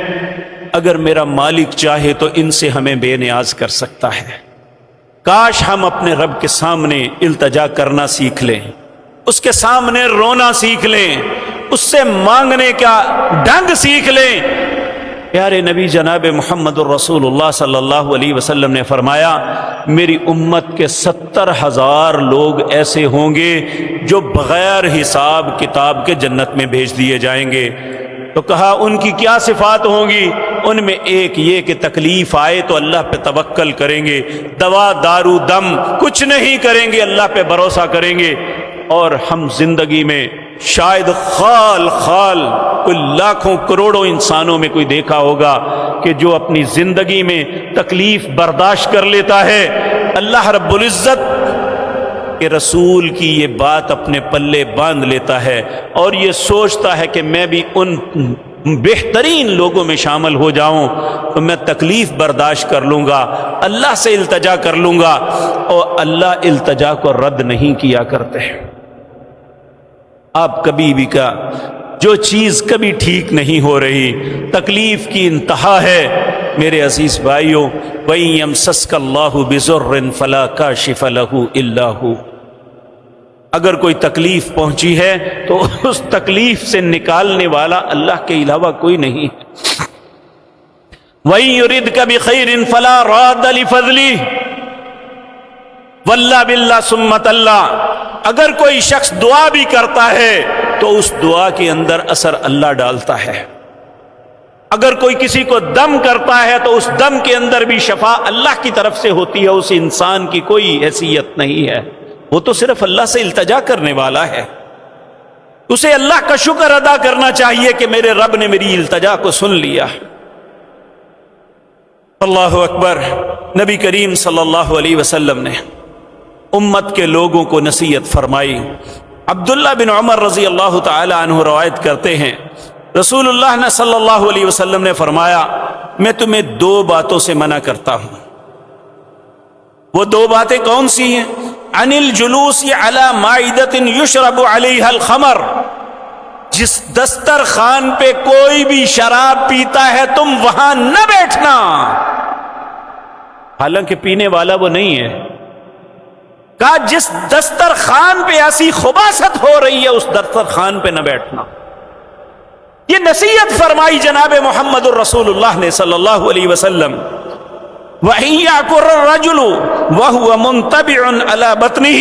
اگر میرا مالک چاہے تو ان سے ہمیں بے نیاز کر سکتا ہے۔ کاش ہم اپنے رب کے سامنے التجا کرنا سیکھ لیں، اس کے سامنے رونا سیکھ لیں، اس سے مانگنے کا ڈھنگ سیکھ لیں، پیارے نبی جناب محمد الرسول صلی اللہ علیہ وسلم نے فرمایا میری امت کے 70,000 لوگ ایسے ہوں گے جو بغیر حساب کتاب کے جنت میں بھیج دیے جائیں گے۔ تو کہا ان کی کیا صفات ہوں گی؟ ان میں ایک یہ کہ تکلیف آئے تو اللہ پہ توکل کریں گے، دوا دارو دم کچھ نہیں کریں گے، اللہ پہ بھروسہ کریں گے۔ اور ہم زندگی میں شاید خال کوئی لاکھوں کروڑوں انسانوں میں کوئی دیکھا ہوگا کہ جو اپنی زندگی میں تکلیف برداشت کر لیتا ہے، اللہ رب العزت کہ رسول کی یہ بات اپنے پلے باندھ لیتا ہے اور یہ سوچتا ہے کہ میں بھی ان بہترین لوگوں میں شامل ہو جاؤں تو میں تکلیف برداشت کر لوں گا، اللہ سے التجا کر لوں گا، اور اللہ التجا کو رد نہیں کیا کرتے۔ آپ کبھی بھی کا جو چیز کبھی ٹھیک نہیں ہو رہی، تکلیف کی انتہا ہے، میرے عزیز بھائیوں، وَإِن يَمْسَسْكَ اللَّهُ بِضُرٍّ فَلَا كَاشِفَ لَهُ إِلَّا هُوَ، اگر کوئی تکلیف پہنچی ہے تو اس تکلیف سے نکالنے والا اللہ کے علاوہ کوئی نہیں۔ وَإِن يُرِدْكَ بِخَيْرٍ فَلَا رَادَّ لِفَضْلِهِ وَاللَّهُ بِاللَّهِ ثُمَّ اللَّهُ، اگر کوئی شخص دعا بھی کرتا ہے تو اس دعا کے اندر اثر اللہ ڈالتا ہے، اگر کوئی کسی کو دم کرتا ہے تو اس دم کے اندر بھی شفا اللہ کی طرف سے ہوتی ہے، اس انسان کی کوئی حیثیت نہیں ہے، وہ تو صرف اللہ سے التجا کرنے والا ہے۔ اسے اللہ کا شکر ادا کرنا چاہیے کہ میرے رب نے میری التجا کو سن لیا۔ اللہ اکبر۔ نبی کریم صلی اللہ علیہ وسلم نے امت کے لوگوں کو نصیحت فرمائی۔ عبداللہ بن عمر رضی اللہ تعالی عنہ روایت کرتے ہیں رسول اللہ نے صلی اللہ علیہ وسلم نے فرمایا میں تمہیں 2 باتوں سے منع کرتا ہوں۔ وہ 2 باتیں کون سی ہیں؟ عن الجلوس علی مائدۃ یشرب علیہا الخمر، جس دسترخوان پہ کوئی بھی شراب پیتا ہے تم وہاں نہ بیٹھنا، حالانکہ پینے والا وہ نہیں ہے۔ کہا جس دسترخوان پہ ایسی خباثت ہو رہی ہے اس دسترخوان پہ نہ بیٹھنا۔ یہ نصیحت فرمائی جناب محمد الرسول اللہ نے صلی اللہ علیہ وسلم۔ وَإِن يَأْكُلِ الرَّجُلُ وَهُوَ مُنْتَبِعٌ عَلَى بَطْنِهِ،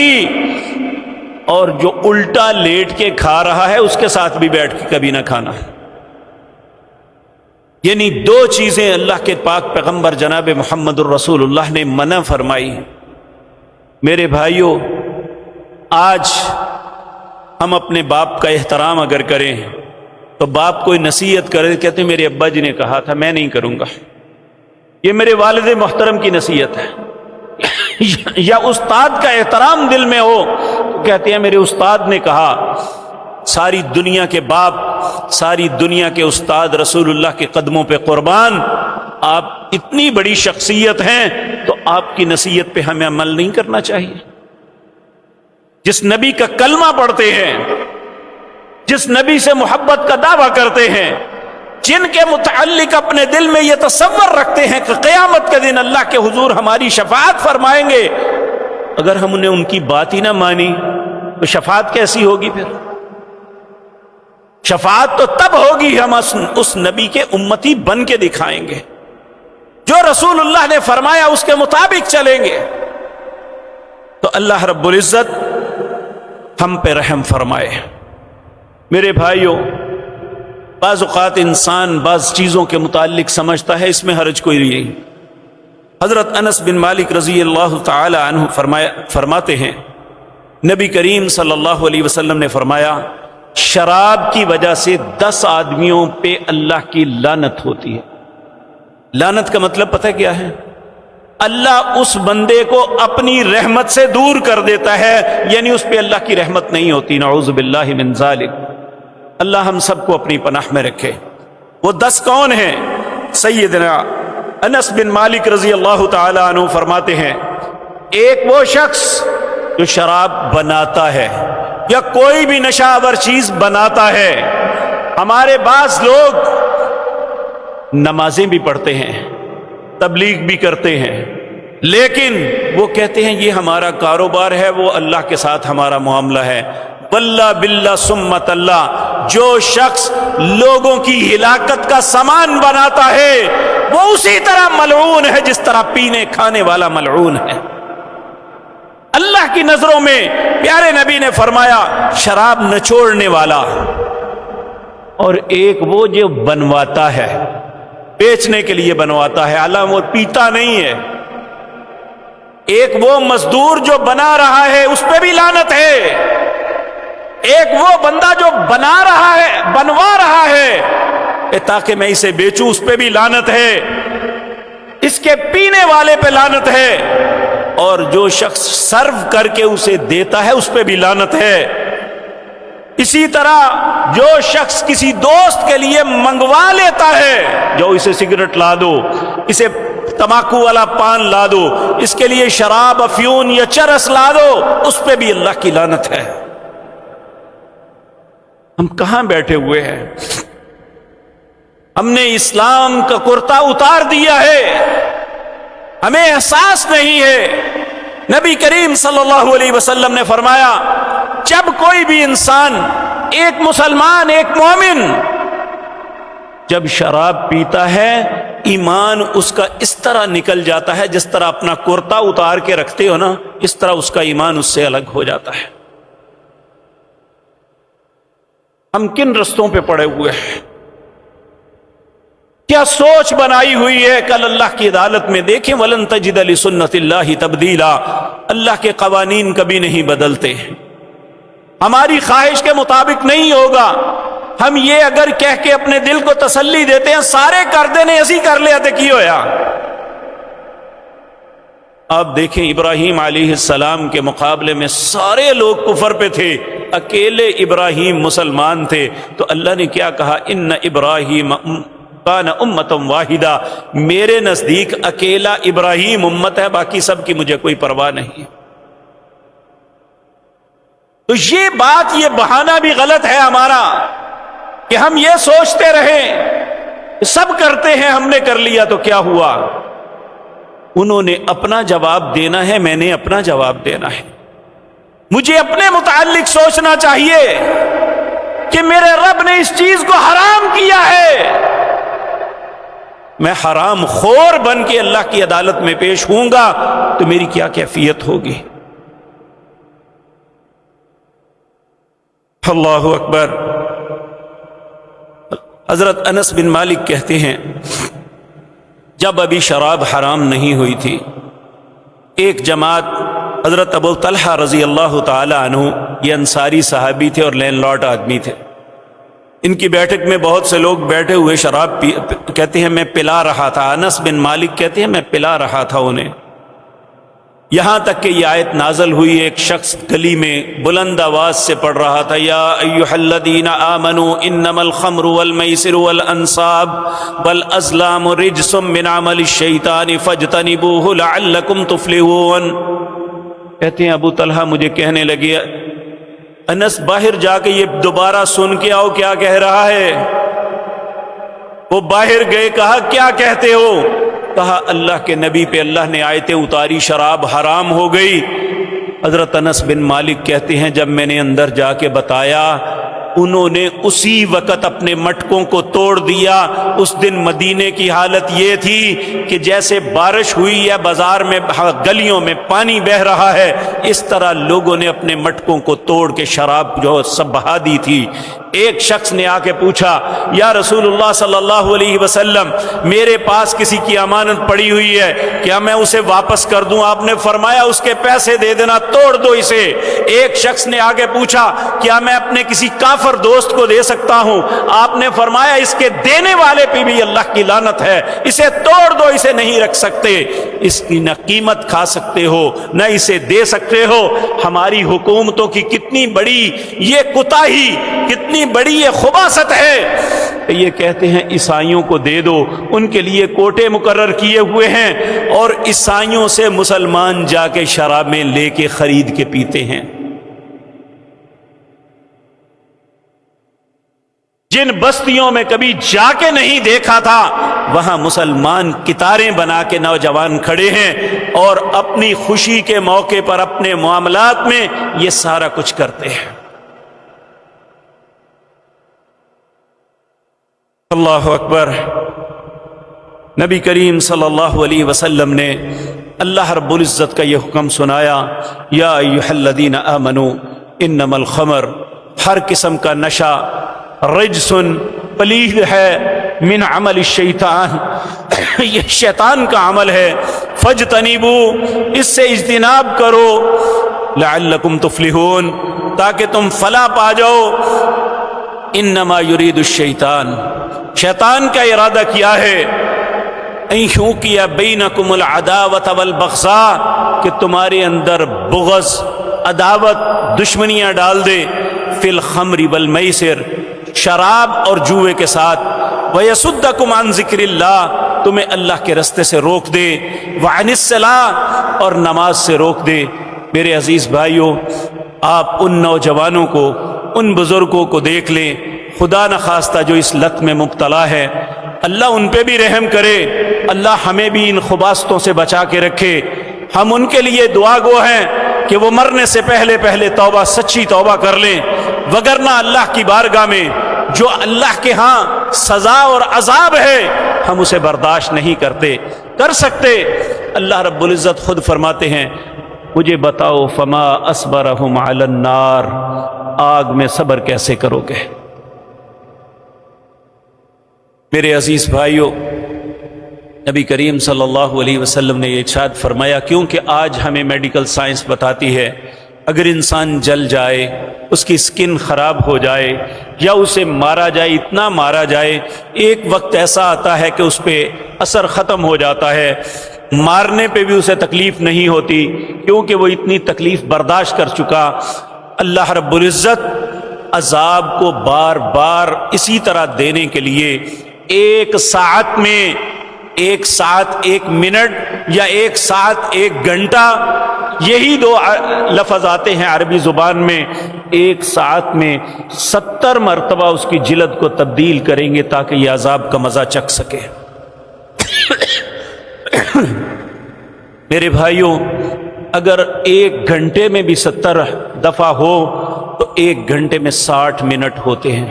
اور جو الٹا لیٹ کے کھا رہا ہے اس کے ساتھ بھی بیٹھ کے کبھی نہ کھانا۔ یعنی 2 چیزیں اللہ کے پاک پیغمبر جناب محمد الرسول اللہ نے منع فرمائی۔ میرے بھائیوں، آج ہم اپنے باپ کا احترام اگر کریں تو باپ کوئی نصیحت کرے کہتے میرے ابا جی نے کہا تھا میں نہیں کروں گا، یہ میرے والد محترم کی نصیحت ہے۔ یا استاد کا احترام دل میں ہو تو کہتے ہیں میرے استاد نے کہا۔ ساری دنیا کے باپ، ساری دنیا کے استاد رسول اللہ کے قدموں پہ قربان، آپ اتنی بڑی شخصیت ہیں تو آپ کی نصیحت پہ ہمیں عمل نہیں کرنا چاہیے؟ جس نبی کا کلمہ پڑھتے ہیں، جس نبی سے محبت کا دعویٰ کرتے ہیں، جن کے متعلق اپنے دل میں یہ تصور رکھتے ہیں کہ قیامت کے دن اللہ کے حضور ہماری شفاعت فرمائیں گے، اگر ہم نے ان کی بات ہی نہ مانی تو شفاعت کیسی ہوگی؟ پھر شفاعت تو تب ہوگی ہم اس نبی کے امتی بن کے دکھائیں گے، جو رسول اللہ نے فرمایا اس کے مطابق چلیں گے۔ تو اللہ رب العزت ہم پہ رحم فرمائے۔ میرے بھائیوں، بعض اوقات انسان بعض چیزوں کے متعلق سمجھتا ہے اس میں حرج کوئی نہیں۔ حضرت انس بن مالک رضی اللہ تعالی عنہ فرماتے ہیں نبی کریم صلی اللہ علیہ وسلم نے فرمایا شراب کی وجہ سے 10 آدمیوں پہ اللہ کی لعنت ہوتی ہے۔ لعنت کا مطلب پتہ کیا ہے؟ اللہ اس بندے کو اپنی رحمت سے دور کر دیتا ہے، یعنی اس پہ اللہ کی رحمت نہیں ہوتی۔ نعوذ باللہ من ذالک۔ اللہ ہم سب کو اپنی پناہ میں رکھے۔ وہ 10 کون ہیں؟ سیدنا انس بن مالک رضی اللہ تعالی عنہ فرماتے ہیں ایک وہ شخص جو شراب بناتا ہے یا کوئی بھی نشہ آور چیز بناتا ہے۔ ہمارے بعض لوگ نمازیں بھی پڑھتے ہیں، تبلیغ بھی کرتے ہیں، لیکن وہ کہتے ہیں یہ ہمارا کاروبار ہے، وہ اللہ کے ساتھ ہمارا معاملہ ہے۔ واللہ باللہ سمت اللہ، جو شخص لوگوں کی ہلاکت کا سامان بناتا ہے وہ اسی طرح ملعون ہے جس طرح پینے کھانے والا ملعون ہے۔ اللہ کی نظروں میں پیارے نبی نے فرمایا شراب نچوڑنے والا، اور ایک وہ جو بنواتا ہے، بیچنے کے لیے بنواتا ہے، حالانکہ وہ پیتا نہیں ہے، ایک وہ مزدور جو بنا رہا ہے اس پہ بھی لعنت ہے، ایک وہ بندہ جو بنا رہا ہے، بنوا رہا ہے تاکہ میں اسے بیچوں، اس پہ بھی لعنت ہے، اس کے پینے والے پہ لعنت ہے، اور جو شخص سرو کر کے اسے دیتا ہے اس پہ بھی لعنت ہے۔ اسی طرح جو شخص کسی دوست کے لیے منگوا لیتا ہے، جو اسے سگریٹ لا دو، اسے تمباکو والا پان لا دو، اس کے لیے شراب، افیون یا چرس لا دو، اس پہ بھی اللہ کی لعنت ہے۔ ہم کہاں بیٹھے ہوئے ہیں؟ ہم نے اسلام کا کرتا اتار دیا ہے، ہمیں احساس نہیں ہے۔ نبی کریم صلی اللہ علیہ وسلم نے فرمایا جب کوئی بھی انسان، ایک مسلمان، ایک مومن جب شراب پیتا ہے، ایمان اس کا اس طرح نکل جاتا ہے جس طرح اپنا کرتا اتار کے رکھتے ہو نا، اس طرح اس کا ایمان اس سے الگ ہو جاتا ہے۔ ہم کن رستوں پہ پڑے ہوئے ہیں؟ کیا سوچ بنائی ہوئی ہے؟ کل اللہ کی عدالت میں دیکھیں وَلَن تَجِدَ لِسُنَّتِ اللَّهِ تَبْدِيلًا، اللہ کے قوانین کبھی نہیں بدلتے، ہماری خواہش کے مطابق نہیں ہوگا۔ ہم یہ اگر کہہ کے اپنے دل کو تسلی دیتے ہیں سارے کر دینے اسی کر لیا تے کی ہویا۔ آپ دیکھیں ابراہیم علیہ السلام کے مقابلے میں سارے لوگ کفر پہ تھے، اکیلے ابراہیم مسلمان تھے، تو اللہ نے کیا کہا؟ ان ابراہیم کان امۃ واحدہ، میرے نزدیک اکیلا ابراہیم امت ہے، باقی سب کی مجھے کوئی پرواہ نہیں۔ تو یہ بات، یہ بہانہ بھی غلط ہے ہمارا کہ ہم یہ سوچتے رہیں سب کرتے ہیں، ہم نے کر لیا تو کیا ہوا۔ انہوں نے اپنا جواب دینا ہے، میں نے اپنا جواب دینا ہے۔ مجھے اپنے متعلق سوچنا چاہیے کہ میرے رب نے اس چیز کو حرام کیا ہے، میں حرام خور بن کے اللہ کی عدالت میں پیش ہوں گا تو میری کیا کیفیت ہوگی۔ اللہ اکبر۔ حضرت انس بن مالک کہتے ہیں جب ابھی شراب حرام نہیں ہوئی تھی، ایک جماعت، حضرت ابو طلحہ رضی اللہ تعالی عنہ، یہ انصاری صحابی تھے اور لینڈ لارڈ آدمی تھے، ان کی بیٹھک میں بہت سے لوگ بیٹھے ہوئے شراب کہتے ہیں میں پلا رہا تھا، انس بن مالک کہتے ہیں میں پلا رہا تھا انہیں، یہاں تک کہ یہ آیت نازل ہوئی۔ ایک شخص گلی میں بلند آواز سے پڑھ رہا تھا یا ایھا الذین آمنوا انما الخمر والمیسر والانصاب والازلام رجس من عمل الشیطان فاجتنبوہ لعلکم تفلحون۔ کہتے ہیں ابو طلحہ مجھے کہنے لگے انس باہر جا کے یہ دوبارہ سن کے آؤ کیا کہہ رہا ہے۔ وہ باہر گئے، کہا کیا کہتے ہو؟ کہا اللہ کے نبی پہ اللہ نے آیتیں اتاری، شراب حرام ہو گئی۔ حضرت انس بن مالک کہتے ہیں جب میں نے اندر جا کے بتایا، انہوں نے اسی وقت اپنے مٹکوں کو توڑ دیا۔ اس دن مدینے کی حالت یہ تھی کہ جیسے بارش ہوئی ہے، بازار میں گلیوں میں پانی بہہ رہا ہے، اس طرح لوگوں نے اپنے مٹکوں کو توڑ کے شراب جو سب بہا دی تھی۔ ایک شخص نے آ کے پوچھا یا رسول اللہ صلی اللہ علیہ وسلم میرے پاس کسی کی امانت پڑی ہوئی ہے، کیا میں اسے واپس کر دوں؟ آپ نے فرمایا اس کے پیسے دے دینا، توڑ دو اسے۔ ایک شخص نے آگے پوچھا کیا میں اپنے کسی کافر دوست کو دے سکتا ہوں؟ آپ نے فرمایا اس کے دینے والے پہ بھی اللہ کی لعنت ہے، اسے توڑ دو، اسے نہیں رکھ سکتے، اس کی نہ قیمت کھا سکتے ہو نہ اسے دے سکتے ہو۔ ہماری حکومتوں کی کتنی بڑی یہ کوتاہی، کتنی بڑی یہ خباثت ہے کہ یہ کہتے ہیں عیسائیوں کو دے دو، ان کے لیے کوٹے مقرر کیے ہوئے ہیں، اور عیسائیوں سے مسلمان جا کے شرابیں لے کے خرید کے پیتے ہیں۔ جن بستیوں میں کبھی جا کے نہیں دیکھا تھا، وہاں مسلمان کتاریں بنا کے نوجوان کھڑے ہیں اور اپنی خوشی کے موقع پر اپنے معاملات میں یہ سارا کچھ کرتے ہیں۔ اللہ اکبر۔ نبی کریم صلی اللہ علیہ وسلم نے اللہ رب العزت کا یہ حکم سنایا، یا ایھا الذین آمنوا انما الخمر، ہر قسم کا نشہ رجس پلید ہے، من عمل الشیطان، یہ شیطان کا عمل ہے، فاجتنبوا، اس سے اجتناب کرو، لعلکم تفلحون، تاکہ تم فلاح پا جاؤ۔ انما یرید الشیطان، شیطان کا ارادہ کیا ہے، ایوں کیا بینکم العداوۃ والبغضاء، کہ تمہارے اندر بغض، عداوت، دشمنیاں ڈال دے، فی الخمر والمیسر، شراب اور جوئے کے ساتھ، ویصدکم عن ذکر اللہ، تمہیں اللہ کے رستے سے روک دے، وعن الصلاۃ، اور نماز سے روک دے۔ میرے عزیز بھائیوں، آپ ان نوجوانوں کو، ان بزرگوں کو دیکھ لیں، خدا نخواستہ جو اس لت میں مبتلا ہے، اللہ ان پہ بھی رحم کرے، اللہ ہمیں بھی ان خباثتوں سے بچا کے رکھے۔ ہم ان کے لیے دعا گو ہیں کہ وہ مرنے سے پہلے توبہ، سچی توبہ کر لیں، وگرنہ اللہ کی بارگاہ میں جو اللہ کے ہاں سزا اور عذاب ہے، ہم اسے برداشت نہیں کر سکتے۔ اللہ رب العزت خود فرماتے ہیں، مجھے بتاؤ فما اصبرہم علی النار، آگ میں صبر کیسے کرو گے؟ میرے عزیز بھائیوں، نبی کریم صلی اللہ علیہ وسلم نے یہ ارشاد فرمایا، کیونکہ آج ہمیں میڈیکل سائنس بتاتی ہے اگر انسان جل جائے، اس کی سکن خراب ہو جائے یا اسے مارا جائے، اتنا مارا جائے، ایک وقت ایسا آتا ہے کہ اس پہ اثر ختم ہو جاتا ہے، مارنے پہ بھی اسے تکلیف نہیں ہوتی، کیونکہ وہ اتنی تکلیف برداشت کر چکا۔ اللہ رب العزت عذاب کو بار بار اسی طرح دینے کے لیے ایک ساعت میں، ایک ساتھ ایک منٹ، یا ایک ساتھ ایک گھنٹہ، یہی دو لفظ آتے ہیں عربی زبان میں، ایک ساتھ میں 70 مرتبہ اس کی جلد کو تبدیل کریں گے تاکہ یہ عذاب کا مزہ چکھ سکے۔ میرے بھائیوں، اگر ایک گھنٹے میں بھی 70 دفعہ ہو تو ایک گھنٹے میں 60 منٹ ہوتے ہیں۔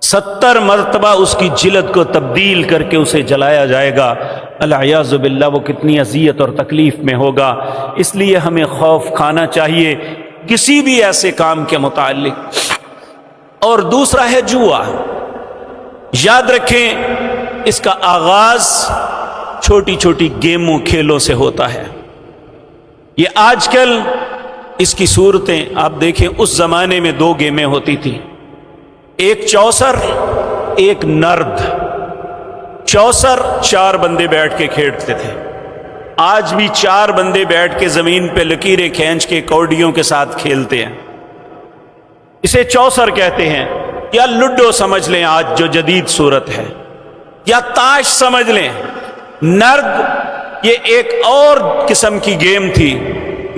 70 مرتبہ اس کی جلد کو تبدیل کر کے اسے جلایا جائے گا، العیاذ باللہ، وہ کتنی اذیت اور تکلیف میں ہوگا۔ اس لیے ہمیں خوف کھانا چاہیے کسی بھی ایسے کام کے متعلق۔ اور دوسرا ہے جوا۔ یاد رکھیں، اس کا آغاز چھوٹی چھوٹی گیموں، کھیلوں سے ہوتا ہے۔ یہ آج کل اس کی صورتیں آپ دیکھیں، اس زمانے میں 2 گیمیں ہوتی تھیں، ایک چوسر، ایک نرد۔ چوسر 4 بندے بیٹھ کے کھیلتے تھے، آج بھی 4 بندے بیٹھ کے زمین پہ لکیریں کھینچ کے کوڈیوں کے ساتھ کھیلتے ہیں، اسے چوسر کہتے ہیں، یا لڈو سمجھ لیں آج جو جدید صورت ہے، یا تاش سمجھ لیں۔ نرد یہ ایک اور قسم کی گیم تھی۔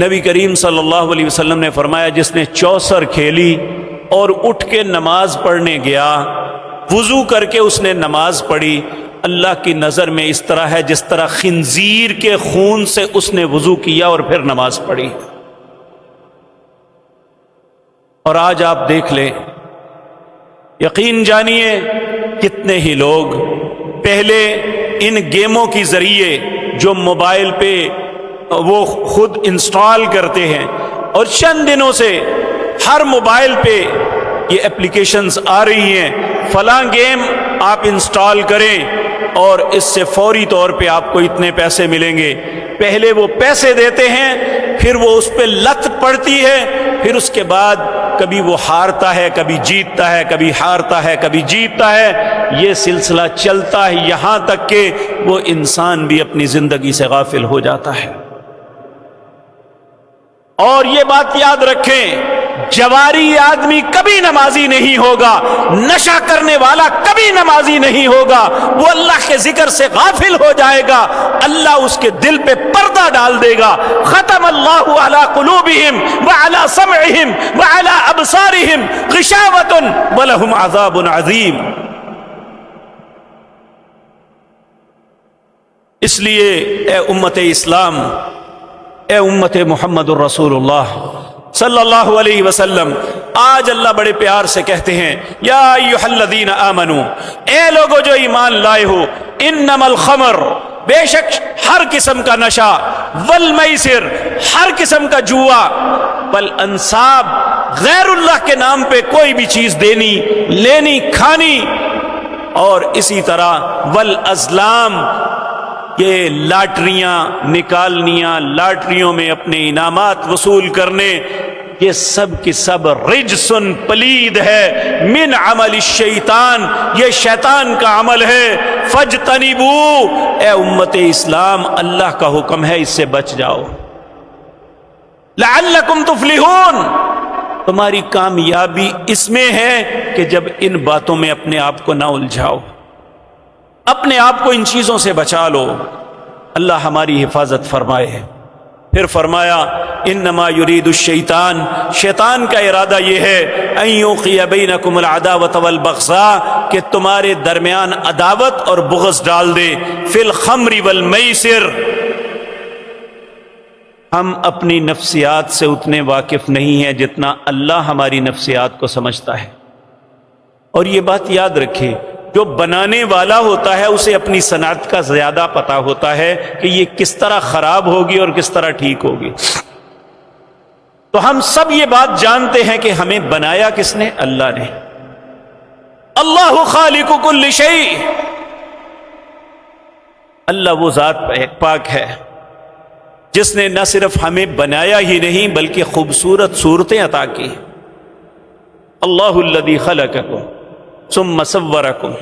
نبی کریم صلی اللہ علیہ وسلم نے فرمایا، جس نے چوسر کھیلی اور اٹھ کے نماز پڑھنے گیا، وضو کر کے اس نے نماز پڑھی، اللہ کی نظر میں اس طرح ہے جس طرح خنزیر کے خون سے اس نے وضو کیا اور پھر نماز پڑھی۔ اور آج آپ دیکھ لیں، یقین جانیے کتنے ہی لوگ پہلے ان گیموں کی ذریعے جو موبائل پہ وہ خود انسٹال کرتے ہیں، اور چند دنوں سے ہر موبائل پہ یہ اپلیکیشنز آ رہی ہیں، فلاں گیم آپ انسٹال کریں اور اس سے فوری طور پہ آپ کو اتنے پیسے ملیں گے۔ پہلے وہ پیسے دیتے ہیں، پھر وہ اس پہ لت پڑتی ہے، پھر اس کے بعد کبھی وہ ہارتا ہے، کبھی جیتتا ہے، کبھی ہارتا ہے، کبھی جیتتا ہے، یہ سلسلہ چلتا ہے یہاں تک کہ وہ انسان بھی اپنی زندگی سے غافل ہو جاتا ہے۔ اور یہ بات یاد رکھیں، جواری آدمی کبھی نمازی نہیں ہوگا، نشہ کرنے والا کبھی نمازی نہیں ہوگا، وہ اللہ کے ذکر سے غافل ہو جائے گا، اللہ اس کے دل پہ پردہ ڈال دے گا۔ ختم اللہ علی قلوبہم وعلی سمعہم وعلی ابصارہم غشاوۃ ولہم عذاب عظیم۔ اس لیے اے امت اسلام، اے امت محمد الرسول اللہ صلی اللہ علیہ وسلم آج اللہ بڑے پیار سے کہتے ہیں یا ایھا الذین آمنو، اے لوگو جو ایمان لائے ہو، انما الخمر، بے شک ہر قسم کا نشہ، والمیسر، ہر قسم کا جوا، والانصاب، غیر اللہ کے نام پہ کوئی بھی چیز دینی، لینی، کھانی، اور اسی طرح والازلام، یہ لاٹریاں نکالنیاں، لاٹریوں میں اپنے انعامات وصول کرنے، یہ سب کی سب رجسن، پلید ہے، من عمل الشیطان، یہ شیطان کا عمل ہے، فاجتنبوا، اے امت اسلام اللہ کا حکم ہے اس سے بچ جاؤ، لعلکم تفلحون، تمہاری کامیابی اس میں ہے کہ جب ان باتوں میں اپنے آپ کو نہ الجھاؤ، اپنے آپ کو ان چیزوں سے بچا لو، اللہ ہماری حفاظت فرمائے۔ پھر فرمایا انما یرید الشیطان، شیطان کا ارادہ یہ ہے ان یوقع بینکم العداوۃ والبغضاء، کہ تمہارے درمیان عداوت اور بغض ڈال دے، فی الخمر والمیسر۔ ہم اپنی نفسیات سے اتنے واقف نہیں ہیں جتنا اللہ ہماری نفسیات کو سمجھتا ہے، اور یہ بات یاد رکھیں، جو بنانے والا ہوتا ہے اسے اپنی صنعت کا زیادہ پتہ ہوتا ہے کہ یہ کس طرح خراب ہوگی اور کس طرح ٹھیک ہوگی۔ تو ہم سب یہ بات جانتے ہیں کہ ہمیں بنایا کس نے؟ اللہ نے۔ اللہ خالق کل شیء، اللہ وہ ذات پاک ہے جس نے نہ صرف ہمیں بنایا ہی نہیں بلکہ خوبصورت صورتیں عطا کی۔ اللہ الذی خلقکم ثم صورکم،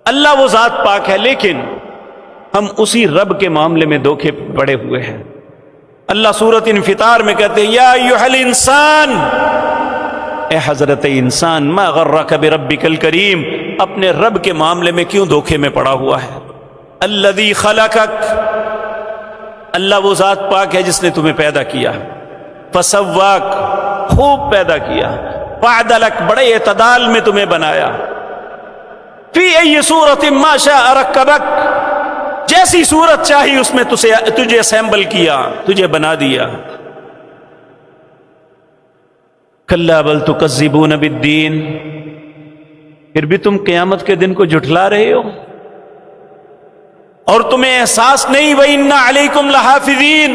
اللہ وہ ذات پاک ہے، لیکن ہم اسی رب کے معاملے میں دھوکے پڑے ہوئے ہیں۔ اللہ سورۃ انفطار میں کہتے ہیں یا ایھا الانسان، اے حضرت انسان، ما غرک بربک الکریم، اپنے رب کے معاملے میں کیوں دھوکے میں پڑا ہوا ہے؟ الذی خلقک، اللہ وہ ذات پاک ہے جس نے تمہیں پیدا کیا، فسواک، خوب پیدا کیا، فعدلک، بڑے اعتدال میں تمہیں بنایا، فی ای صورت ما شاء رکبک، جیسی صورت چاہی اس میں تجھے اسمبل کیا، تجھے بنا دیا۔ کلا بل تکذبون بالدین، پھر بھی تم قیامت کے دن کو جھٹلا رہے ہو، اور تمہیں احساس نہیں وَإِنَّ عَلَيْكُمْ لَحَافِظِينَ،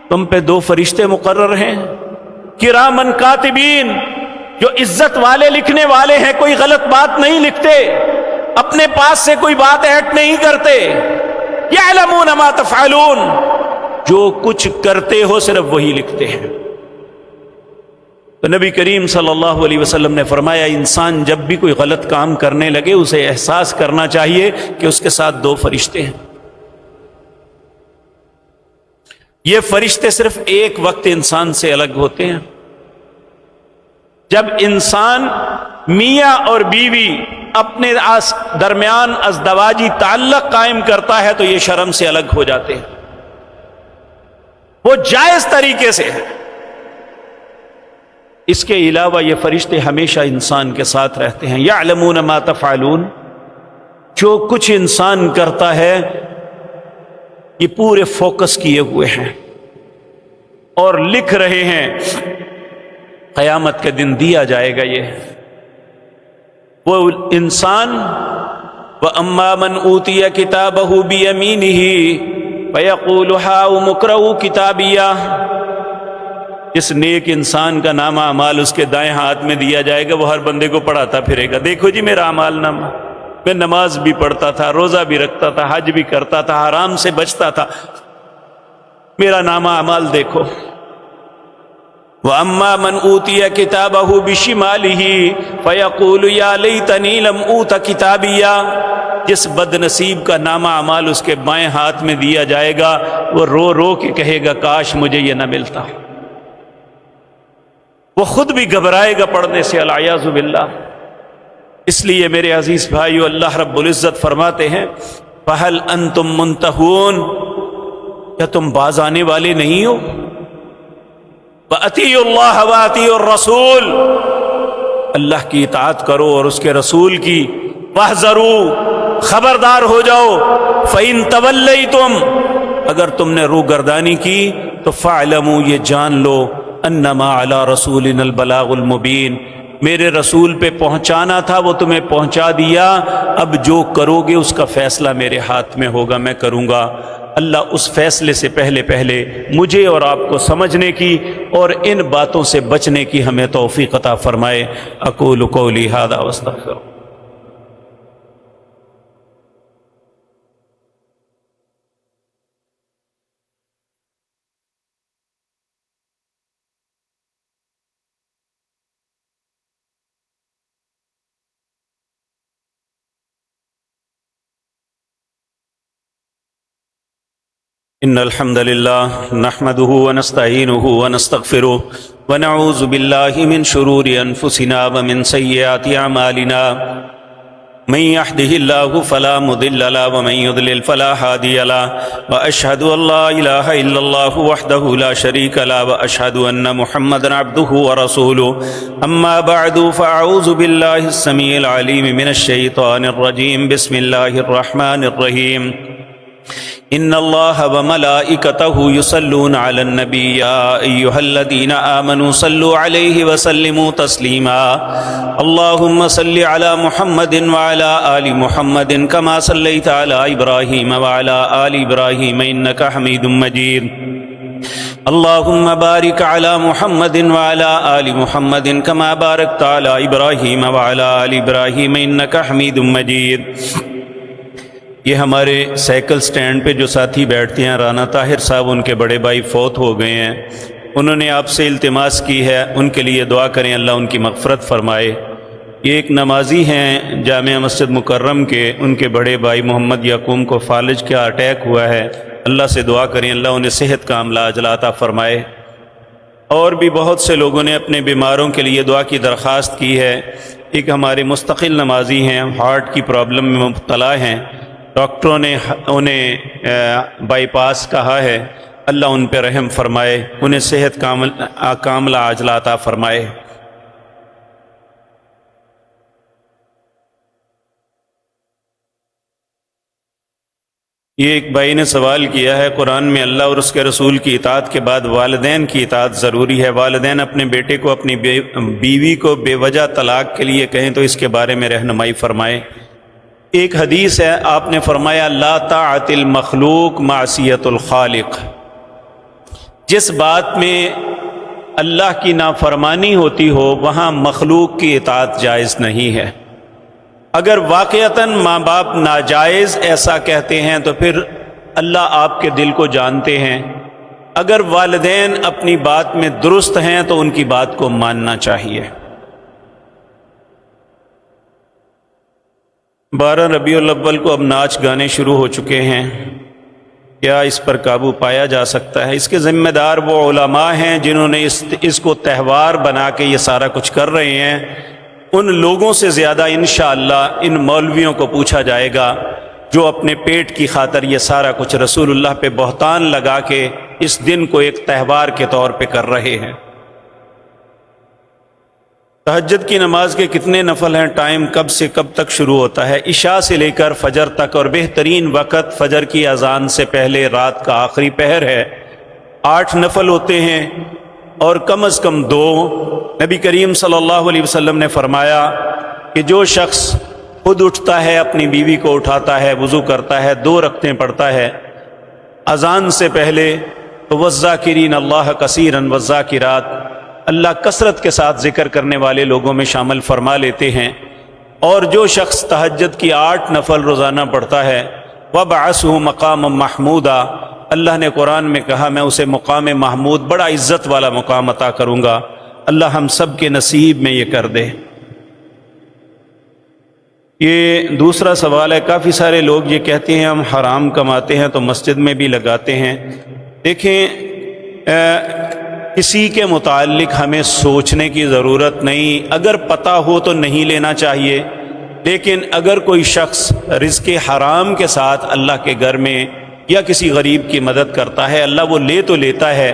تم پہ 2 فرشتے مقرر ہیں، کرامن کاتبین، جو عزت والے لکھنے والے ہیں، کوئی غلط بات نہیں لکھتے، اپنے پاس سے کوئی بات ایڈ نہیں کرتے، یعلمون ما تفعلون، جو کچھ کرتے ہو صرف وہی لکھتے ہیں۔ تو نبی کریم صلی اللہ علیہ وسلم نے فرمایا انسان جب بھی کوئی غلط کام کرنے لگے اسے احساس کرنا چاہیے کہ اس کے ساتھ 2 فرشتے ہیں۔ یہ فرشتے صرف ایک وقت انسان سے الگ ہوتے ہیں، جب انسان میاں اور بیوی اپنے درمیان ازدواجی تعلق قائم کرتا ہے تو یہ شرم سے الگ ہو جاتے ہیں، وہ جائز طریقے سے ہے۔ اس کے علاوہ یہ فرشتے ہمیشہ انسان کے ساتھ رہتے ہیں، یعلمون ما تفعلون، جو کچھ انسان کرتا ہے یہ پورے فوکس کیے ہوئے ہیں اور لکھ رہے ہیں، قیامت کے دن دیا جائے گا یہ۔ وہ انسان وَأَمَّا مَنْ أُوتِيَ كِتَابَهُ بِيَمِينِهِ فَيَقُولُ هَاؤُمُ اقْرَءُوا كِتَابِيَهْ، جس نیک انسان کا نامہ اعمال اس کے دائیں ہاتھ میں دیا جائے گا وہ ہر بندے کو پڑھاتا پھرے گا، دیکھو جی میرا اعمال نامہ، میں نماز بھی پڑھتا تھا، روزہ بھی رکھتا تھا، حج بھی کرتا تھا، حرام سے بچتا تھا، میرا نامہ اعمال دیکھو۔ وَأَمَّا مَنْ أُوتِيَ كِتَابَهُ بِشِمَالِهِ فَيَقُولُ يَا لَيْتَنِي لَمْ أُوتَ كِتَابِيَهْ، جس بد نصیب کا نامہ اعمال اس کے بائیں ہاتھ میں دیا جائے گا وہ رو رو کے کہے گا کاش مجھے یہ نہ ملتا، وہ خود بھی گھبرائے گا پڑھنے سے، العیاذ باللہ۔ اس لیے میرے عزیز بھائیو، اللہ رب العزت فرماتے ہیں فَهَلْ أَنْتُمْ مُنْتَهُونَ، کیا تم باز آنے والے نہیں ہو؟ وَأَطِيعُوا اللَّهَ وَأَطِيعُوا الرَّسُولَ، اللہ کی اطاعت کرو اور اس کے رسول کی، وَاحْذَرُوا، خبردار ہو جاؤ، فَإِن تَوَلَّيْتُمْ، اگر تم نے روگردانی کی، تو فَاعْلَمُوا یہ جان لو انما علی رسولنا البلاغ المبین، میرے رسول پہ پہنچانا تھا وہ تمہیں پہنچا دیا، اب جو کرو گے اس کا فیصلہ میرے ہاتھ میں ہوگا، میں کروں گا۔ اللہ اس فیصلے سے پہلے پہلے مجھے اور آپ کو سمجھنے کی اور ان باتوں سے بچنے کی ہمیں توفیق عطا فرمائے۔ اقول قولی ھذا واستغفر۔ ان الحمد للہ نحمده ونستعینه ونستغفره ونعوذ باللہ من شرور انفسنا ومن سیئات اعمالنا، من يهده الله فلا مضل له ومن يضلل فلا هادي له، واشهد ان لا اله الا الله وحده لا شريك له، واشهد ان محمدا عبده ورسوله، اما بعد فاعوذ بالله السميع العليم من الشيطان الرجيم، بسم الله الرحمن الرحيم، ان اللہ وملائکتہ یصلون علی النبی یا ایہا الذین آمنوا صلوا علیہ وسلموا تسلیما، اللہم صل علی محمد وعلی آل محمد کما صلیت علی ابراہیم وعلی آل ابراہیم انک حمید مجید، اللہم بارک علی محمد وعلی آل محمد کما بارکت علی ابراہیم وعلی آل ابراہیم انک حمید مجید۔ یہ ہمارے سائیکل سٹینڈ پہ جو ساتھی بیٹھتے ہیں، رانا طاہر صاحب، ان کے بڑے بھائی فوت ہو گئے ہیں، انہوں نے آپ سے التماس کی ہے ان کے لیے دعا کریں، اللہ ان کی مغفرت فرمائے۔ یہ ایک نمازی ہیں جامعہ مسجد مکرم کے، ان کے بڑے بھائی محمد یعقوب کو فالج کا اٹیک ہوا ہے، اللہ سے دعا کریں اللہ انہیں صحت کاملہ عاجلہ عطا فرمائے۔ اور بھی بہت سے لوگوں نے اپنے بیماروں کے لیے دعا کی درخواست کی ہے۔ ایک ہمارے مستقل نمازی ہیں، ہارٹ کی پرابلم میں مبتلا ہیں، ڈاکٹروں نے انہیں بائی پاس کہا ہے، اللہ ان پہ رحم فرمائے، انہیں صحت کاملہ عاجلہ عطا فرمائے۔ یہ ایک بھائی نے سوال کیا ہے، قرآن میں اللہ اور اس کے رسول کی اطاعت کے بعد والدین کی اطاعت ضروری ہے، والدین اپنے بیٹے کو اپنی بیوی کو بے وجہ طلاق کے لیے کہیں تو اس کے بارے میں رہنمائی فرمائے۔ ایک حدیث ہے، آپ نے فرمایا لا طاعت المخلوق معصیت الخالق، جس بات میں اللہ کی نافرمانی ہوتی ہو وہاں مخلوق کی اطاعت جائز نہیں ہے۔ اگر واقعتاً ماں باپ ناجائز ایسا کہتے ہیں تو پھر اللہ آپ کے دل کو جانتے ہیں، اگر والدین اپنی بات میں درست ہیں تو ان کی بات کو ماننا چاہیے۔ 12 ربیع الاول کو اب ناچ گانے شروع ہو چکے ہیں، کیا اس پر قابو پایا جا سکتا ہے؟ اس کے ذمہ دار وہ علماء ہیں جنہوں نے اس کو تہوار بنا کے یہ سارا کچھ کر رہے ہیں، ان لوگوں سے زیادہ انشاءاللہ ان مولویوں کو پوچھا جائے گا جو اپنے پیٹ کی خاطر یہ سارا کچھ رسول اللہ پہ بہتان لگا کے اس دن کو ایک تہوار کے طور پہ کر رہے ہیں۔ تہجد کی نماز کے کتنے نفل ہیں؟ ٹائم کب سے کب تک شروع ہوتا ہے؟ عشاء سے لے کر فجر تک، اور بہترین وقت فجر کی اذان سے پہلے رات کا آخری پہر ہے۔ 8 نفل ہوتے ہیں اور کم از کم 2۔ نبی کریم صلی اللہ علیہ وسلم نے فرمایا کہ جو شخص خود اٹھتا ہے، اپنی بیوی کو اٹھاتا ہے، وضو کرتا ہے، 2 رکعتیں پڑھتا ہے اذان سے پہلے، تو والذاکرین اللہ کثیرا والذاکرات، اللہ کثرت کے ساتھ ذکر کرنے والے لوگوں میں شامل فرما لیتے ہیں۔ اور جو شخص تہجد کی 8 نفل روزانہ پڑھتا ہے، وَبَعَثْهُ مَقَامًا مَحْمُودًا، اللہ نے قرآن میں کہا میں اسے مقام محمود، بڑا عزت والا مقام عطا کروں گا۔ اللہ ہم سب کے نصیب میں یہ کر دے۔ یہ دوسرا سوال ہے، کافی سارے لوگ یہ کہتے ہیں ہم حرام کماتے ہیں تو مسجد میں بھی لگاتے ہیں۔ دیکھیں، کسی کے متعلق ہمیں سوچنے کی ضرورت نہیں، اگر پتہ ہو تو نہیں لینا چاہیے، لیکن اگر کوئی شخص رزق حرام کے ساتھ اللہ کے گھر میں یا کسی غریب کی مدد کرتا ہے، اللہ وہ لے تو لیتا ہے،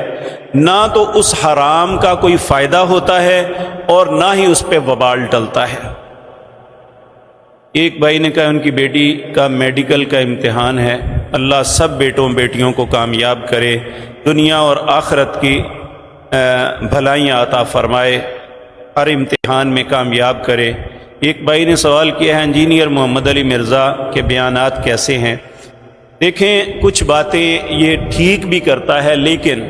نہ تو اس حرام کا کوئی فائدہ ہوتا ہے اور نہ ہی اس پہ وبال ٹلتا ہے۔ ایک بھائی نے کہا ان کی بیٹی کا میڈیکل کا امتحان ہے، اللہ سب بیٹوں بیٹیوں کو کامیاب کرے، دنیا اور آخرت کی بھلائیاں عطا فرمائے، ہر امتحان میں کامیاب کرے۔ ایک بھائی نے سوال کیا ہے انجینئر محمد علی مرزا کے بیانات کیسے ہیں؟ دیکھیں، کچھ باتیں یہ ٹھیک بھی کرتا ہے، لیکن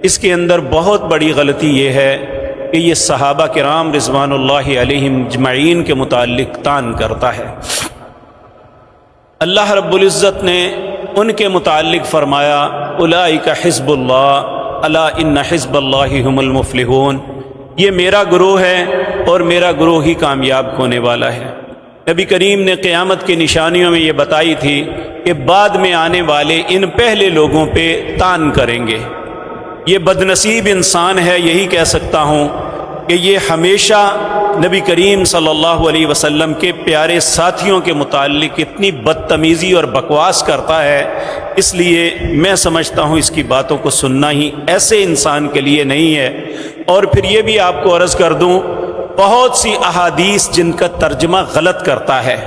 اس کے اندر بہت بڑی غلطی یہ ہے کہ یہ صحابہ کرام رضوان اللہ علیہم اجمعین کے متعلق طعن کرتا ہے۔ اللہ رب العزت نے ان کے متعلق فرمایا اولئک حزب اللہ الا ان حزب اللہ هم المفلحون، یہ میرا گروہ ہے اور میرا گروہ ہی کامیاب ہونے والا ہے۔ نبی کریم نے قیامت کی نشانیوں میں یہ بتائی تھی کہ بعد میں آنے والے ان پہلے لوگوں پہ طعن کریں گے۔ یہ بدنصیب انسان ہے، یہی کہہ سکتا ہوں کہ یہ ہمیشہ نبی کریم صلی اللہ علیہ وسلم کے پیارے ساتھیوں کے متعلق اتنی بدتمیزی اور بکواس کرتا ہے، اس لیے میں سمجھتا ہوں اس کی باتوں کو سننا ہی ایسے انسان کے لیے نہیں ہے۔ اور پھر یہ بھی آپ کو عرض کر دوں، بہت سی احادیث جن کا ترجمہ غلط کرتا ہے،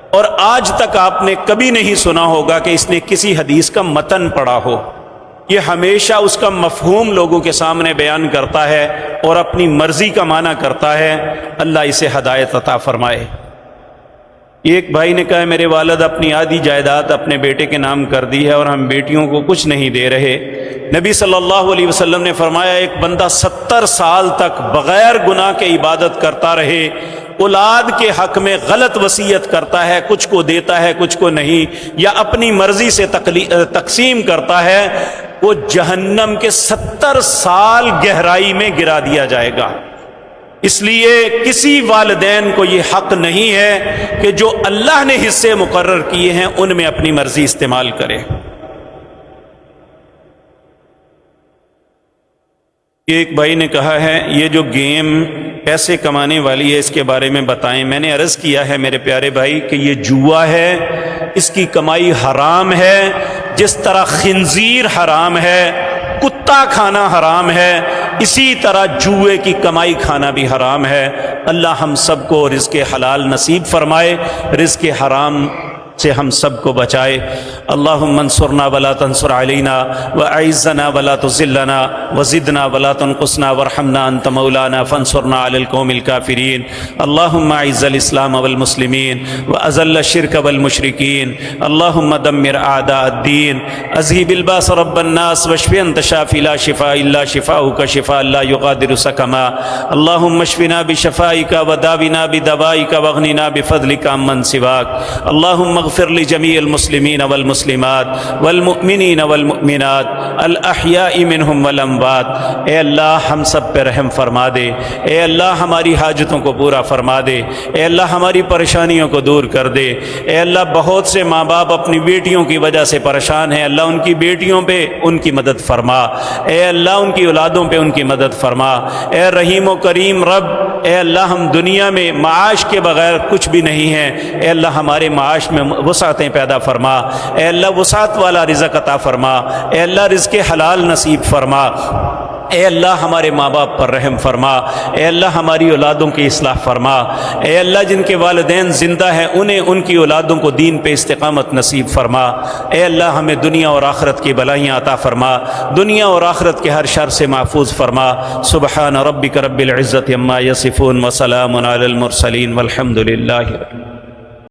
اور آج تک آپ نے کبھی نہیں سنا ہوگا کہ اس نے کسی حدیث کا متن پڑھا ہو۔ یہ ہمیشہ اس کا مفہوم لوگوں کے سامنے بیان کرتا ہے اور اپنی مرضی کا معنی کرتا ہے۔ اللہ اسے ہدایت عطا فرمائے۔ ایک بھائی نے کہا میرے والد اپنی آدھی جائیداد اپنے بیٹے کے نام کر دی ہے اور ہم بیٹیوں کو کچھ نہیں دے رہے۔ نبی صلی اللہ علیہ وسلم نے فرمایا ایک بندہ 70 سال تک بغیر گناہ کے عبادت کرتا رہے، اولاد کے حق میں غلط وصیت کرتا ہے، کچھ کو دیتا ہے کچھ کو نہیں، یا اپنی مرضی سے تقسیم کرتا ہے، وہ جہنم کے 70 سال گہرائی میں گرا دیا جائے گا۔ اس لیے کسی والدین کو یہ حق نہیں ہے کہ جو اللہ نے حصے مقرر کیے ہیں ان میں اپنی مرضی استعمال کرے۔ ایک بھائی نے کہا ہے یہ جو گیم پیسے کمانے والی ہے اس کے بارے میں بتائیں۔ میں نے عرض کیا ہے میرے پیارے بھائی کہ یہ جوا ہے، اس کی کمائی حرام ہے، جس طرح خنزیر حرام ہے، کتا کھانا حرام ہے، اسی طرح جوئے کی کمائی کھانا بھی حرام ہے۔ اللہ ہم سب کو رزق حلال نصیب فرمائے، رزق حرام سے ہم سب کو بچائے۔ اللہم انصرنا ولا تنصر علینا واعزنا ولا تذلنا وزدنا ولا تنقصنا وارحمنا انت مولانا فانصرنا علی القوم الکافرین۔ اللہم اعز الاسلام والمسلمین واذل الشرک والمشرکین۔ اللہم دمر اعداء الدین، اذہب الباس رب الناس واشف انت شافی لا شفاء الا شفاؤک شفاء لا یغادر سقما۔ اللہم اشفنا بشفائک وداونا بدوائک واغننا بفضلک عمن سواک۔ اللہم اغفر لجميع المسلمين والمسلمات والمؤمنين والمؤمنات الاحیاء منهم والاموات۔ اے اللہ ہم سب پہ رحم فرما دے، اے اللہ ہماری حاجتوں کو پورا فرما دے، اے اللہ ہماری پریشانیوں کو دور کر دے۔ اے اللہ بہت سے ماں باپ اپنی بیٹیوں کی وجہ سے پریشان ہیں، اللہ ان کی بیٹیوں پہ ان کی مدد فرما، اے اللہ ان کی اولادوں پہ ان کی مدد فرما۔ اے رحیم و کریم رب، اے اللہ ہم دنیا میں معاش کے بغیر کچھ بھی نہیں ہیں، اے اللہ ہمارے معاش میں وسعتیں پیدا فرما، اے اللہ وسعت والا رزق عطا فرما، اے اللہ رزق حلال نصیب فرما، اے اللہ ہمارے ماں باپ پر رحم فرما، اے اللہ ہماری اولادوں کی اصلاح فرما، اے اللہ جن کے والدین زندہ ہیں انہیں ان کی اولادوں کو دین پہ استقامت نصیب فرما، اے اللہ ہمیں دنیا اور آخرت کی بلائیاں عطا فرما، دنیا اور آخرت کے ہر شر سے محفوظ فرما۔ سبحان ربک رب العزت عما یصفون وسلام علی المرسلین والحمد للہ۔